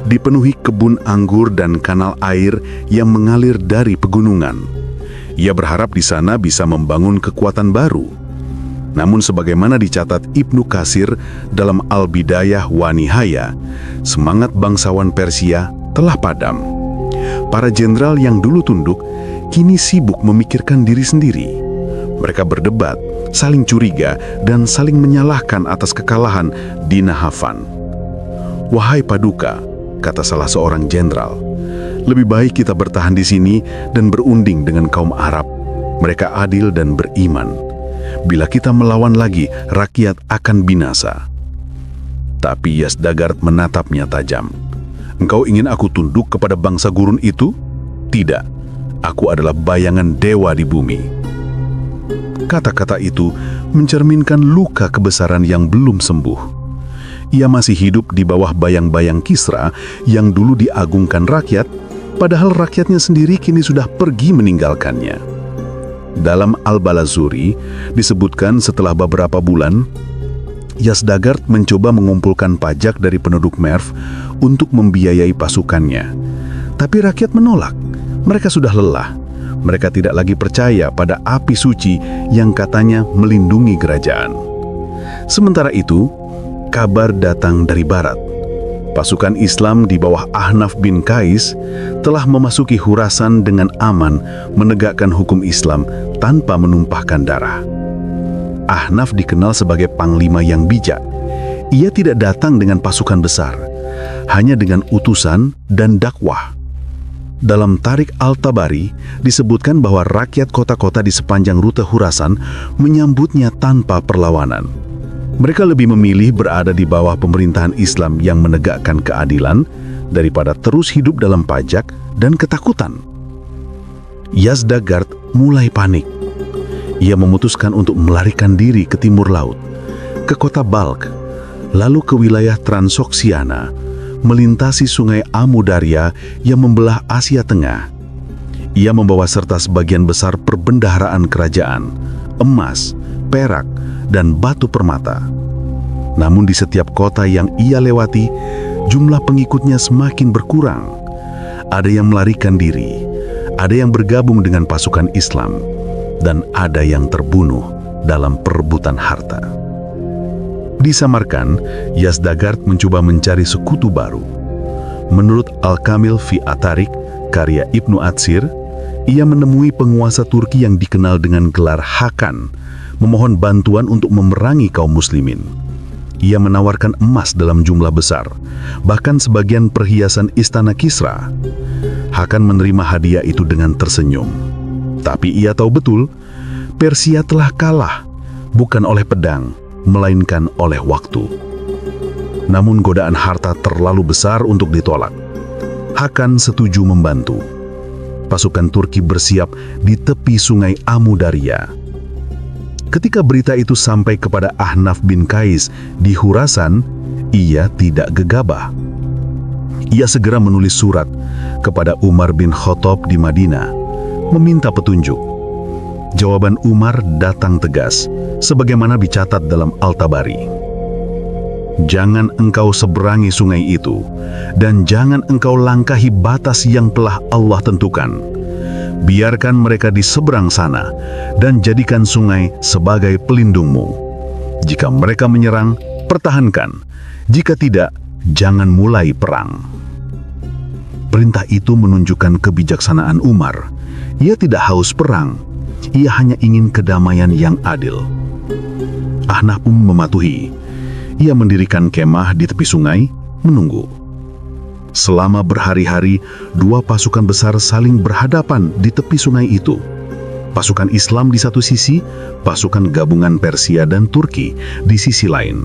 S1: dipenuhi kebun anggur dan kanal air yang mengalir dari pegunungan. Ia berharap di sana bisa membangun kekuatan baru. Namun sebagaimana dicatat Ibnu Katsir dalam Al-Bidayah wa Nihayah, semangat bangsawan Persia telah padam. Para jenderal yang dulu tunduk kini sibuk memikirkan diri sendiri. Mereka berdebat, saling curiga, dan saling menyalahkan atas kekalahan di Nahavan. "Wahai Paduka," kata salah seorang jenderal, "lebih baik kita bertahan di sini dan berunding dengan kaum Arab. Mereka adil dan beriman. Bila kita melawan lagi, rakyat akan binasa." Tapi Yazdagerd menatapnya tajam. "Engkau ingin aku tunduk kepada bangsa gurun itu? Tidak, aku adalah bayangan dewa di bumi." Kata-kata itu mencerminkan luka kebesaran yang belum sembuh. Ia masih hidup di bawah bayang-bayang Kisra yang dulu diagungkan rakyat, padahal rakyatnya sendiri kini sudah pergi meninggalkannya. Dalam Al-Balazuri disebutkan setelah beberapa bulan, Yazdagerd mencoba mengumpulkan pajak dari penduduk Merv untuk membiayai pasukannya. Tapi rakyat menolak. Mereka sudah lelah. Mereka tidak lagi percaya pada api suci yang katanya melindungi kerajaan. Sementara itu, kabar datang dari barat. Pasukan Islam di bawah Ahnaf bin Qais telah memasuki Khurasan dengan aman, menegakkan hukum Islam tanpa menumpahkan darah. Ahnaf dikenal sebagai panglima yang bijak. Ia tidak datang dengan pasukan besar, hanya dengan utusan dan dakwah. Dalam Tarik Al-Tabari disebutkan bahwa rakyat kota-kota di sepanjang rute Khurasan menyambutnya tanpa perlawanan. Mereka lebih memilih berada di bawah pemerintahan Islam yang menegakkan keadilan daripada terus hidup dalam pajak dan ketakutan. Yazdagerd mulai panik. Ia memutuskan untuk melarikan diri ke timur laut, ke kota Balkh, lalu ke wilayah Transoksiana, melintasi sungai Amu Darya yang membelah Asia Tengah. Ia membawa serta sebagian besar perbendaharaan kerajaan, emas, perak, dan batu permata. Namun di setiap kota yang ia lewati, jumlah pengikutnya semakin berkurang. Ada yang melarikan diri, ada yang bergabung dengan pasukan Islam, dan ada yang terbunuh dalam perebutan harta. Di Samarkand, Yazdagerd mencoba mencari sekutu baru. Menurut Al-Kamil fi At-Tarik, karya Ibnu Atsir, ia menemui penguasa Turki yang dikenal dengan gelar Hakan, memohon bantuan untuk memerangi kaum muslimin. Ia menawarkan emas dalam jumlah besar, bahkan sebagian perhiasan istana Kisra. Hakan menerima hadiah itu dengan tersenyum. Tapi ia tahu betul, Persia telah kalah, bukan oleh pedang, melainkan oleh waktu. Namun godaan harta terlalu besar untuk ditolak. Hakan setuju membantu. Pasukan Turki bersiap di tepi sungai Amu Darya. Ketika berita itu sampai kepada Ahnaf bin Qais di Khurasan, ia tidak gegabah. Ia segera menulis surat kepada Umar bin Khattab di Madinah, meminta petunjuk. Jawaban Umar datang tegas, sebagaimana dicatat dalam Al-Tabari. "Jangan engkau seberangi sungai itu, dan jangan engkau langkahi batas yang telah Allah tentukan. Biarkan mereka di seberang sana, dan jadikan sungai sebagai pelindungmu. Jika mereka menyerang, pertahankan. Jika tidak, jangan mulai perang." Perintah itu menunjukkan kebijaksanaan Umar. Ia tidak haus perang. Ia hanya ingin kedamaian yang adil. Ahnaf pun mematuhi.
S3: Ia mendirikan kemah di tepi sungai, menunggu. Selama berhari-hari, dua pasukan besar saling berhadapan di tepi sungai itu. Pasukan Islam di satu sisi, pasukan gabungan Persia dan Turki di sisi lain.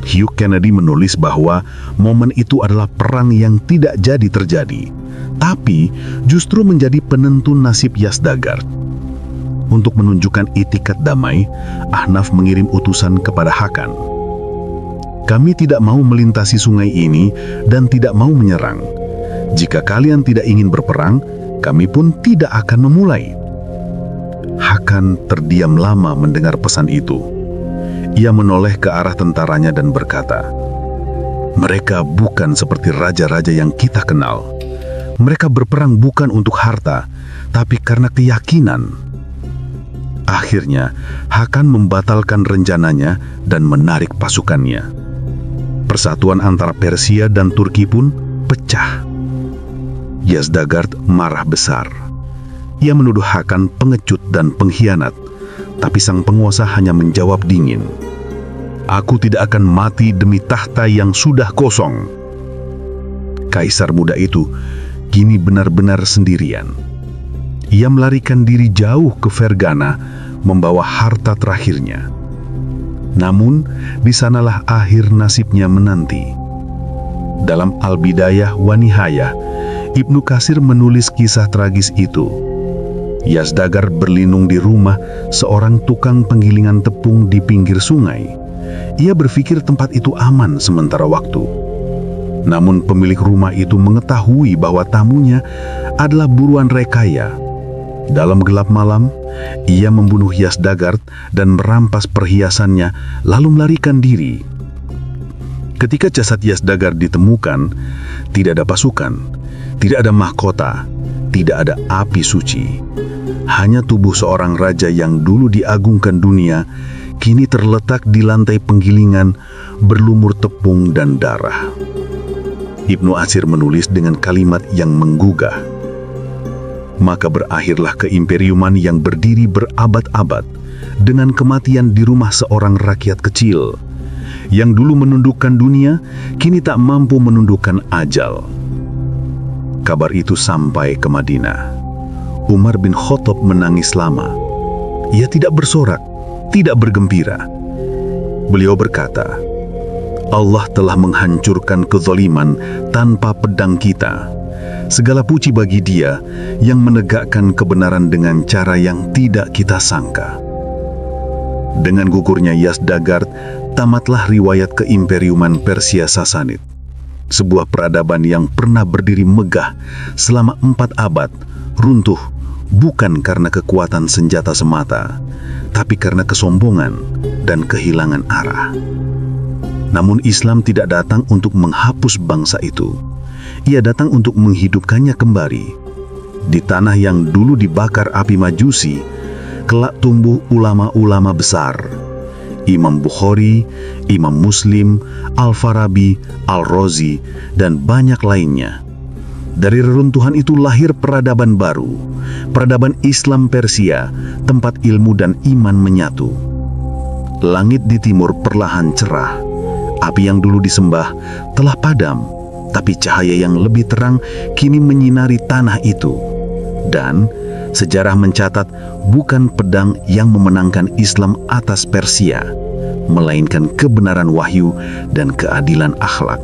S3: Hugh Kennedy menulis bahwa momen itu adalah perang yang tidak jadi terjadi, tapi justru menjadi penentu nasib Yazdagerd. Untuk menunjukkan itikat damai, Ahnaf mengirim utusan kepada Hakan. Kami tidak mau melintasi sungai ini dan tidak mau menyerang. Jika kalian tidak ingin berperang, kami pun tidak akan memulai. Hakan terdiam lama mendengar pesan itu. Ia menoleh ke arah tentaranya dan berkata, "Mereka bukan seperti raja-raja yang kita kenal. Mereka berperang bukan untuk harta, tapi karena keyakinan." Akhirnya, Hakan membatalkan rencananya dan menarik pasukannya. Persatuan antara Persia dan Turki pun pecah. Yazdagerd marah besar. Ia menuduh Hakan pengecut dan pengkhianat, tapi sang penguasa hanya menjawab dingin, "Aku tidak akan mati demi tahta yang sudah kosong." Kaisar muda itu kini benar-benar sendirian. Ia melarikan diri jauh ke Fergana, membawa harta terakhirnya. Namun, di sanalah akhir nasibnya menanti. Dalam Al-Bidayah wa Nihayah, Ibnu Katsir menulis kisah tragis itu. Yazdagerd berlindung di rumah seorang tukang penggilingan tepung di pinggir sungai. Ia berpikir tempat itu aman sementara waktu. Namun pemilik rumah itu mengetahui bahwa tamunya adalah buruan rekaya. Dalam gelap malam, ia membunuh Yazdagerd dan merampas perhiasannya, lalu melarikan diri. Ketika jasad Yazdagerd ditemukan, tidak ada pasukan, tidak ada mahkota, tidak ada api suci. Hanya tubuh seorang raja yang dulu diagungkan dunia, kini terletak di lantai penggilingan, berlumur tepung dan darah. Ibnu Atsir menulis dengan kalimat yang menggugah, "Maka berakhirlah keimperiuman yang berdiri berabad-abad dengan kematian di rumah seorang rakyat kecil. Yang dulu menundukkan dunia, kini tak mampu menundukkan ajal." Kabar itu sampai ke Madinah. Umar bin Khattab menangis lama. Ia tidak bersorak, tidak bergembira. Beliau berkata, "Allah telah menghancurkan kezaliman tanpa pedang kita. Segala puji bagi Dia yang menegakkan kebenaran dengan cara yang tidak kita sangka." Dengan gugurnya Yazdagerd, tamatlah riwayat keimperiuman Persia Sasanid. Sebuah peradaban yang pernah berdiri megah selama 4 abad, runtuh bukan karena kekuatan senjata semata, tapi karena kesombongan dan kehilangan arah. Namun Islam tidak datang untuk menghapus bangsa itu. Ia datang untuk menghidupkannya kembali. Di tanah yang dulu dibakar api Majusi, kelak tumbuh ulama-ulama besar. Imam Bukhari, Imam Muslim, Al-Farabi, Al-Razi, dan banyak lainnya. Dari reruntuhan itu lahir peradaban baru, peradaban Islam Persia, tempat ilmu dan iman menyatu. Langit di timur perlahan cerah. Api yang dulu disembah telah padam, tapi cahaya yang lebih terang kini menyinari tanah itu. Dan sejarah mencatat bukan pedang yang memenangkan Islam atas Persia, melainkan kebenaran wahyu dan keadilan akhlak.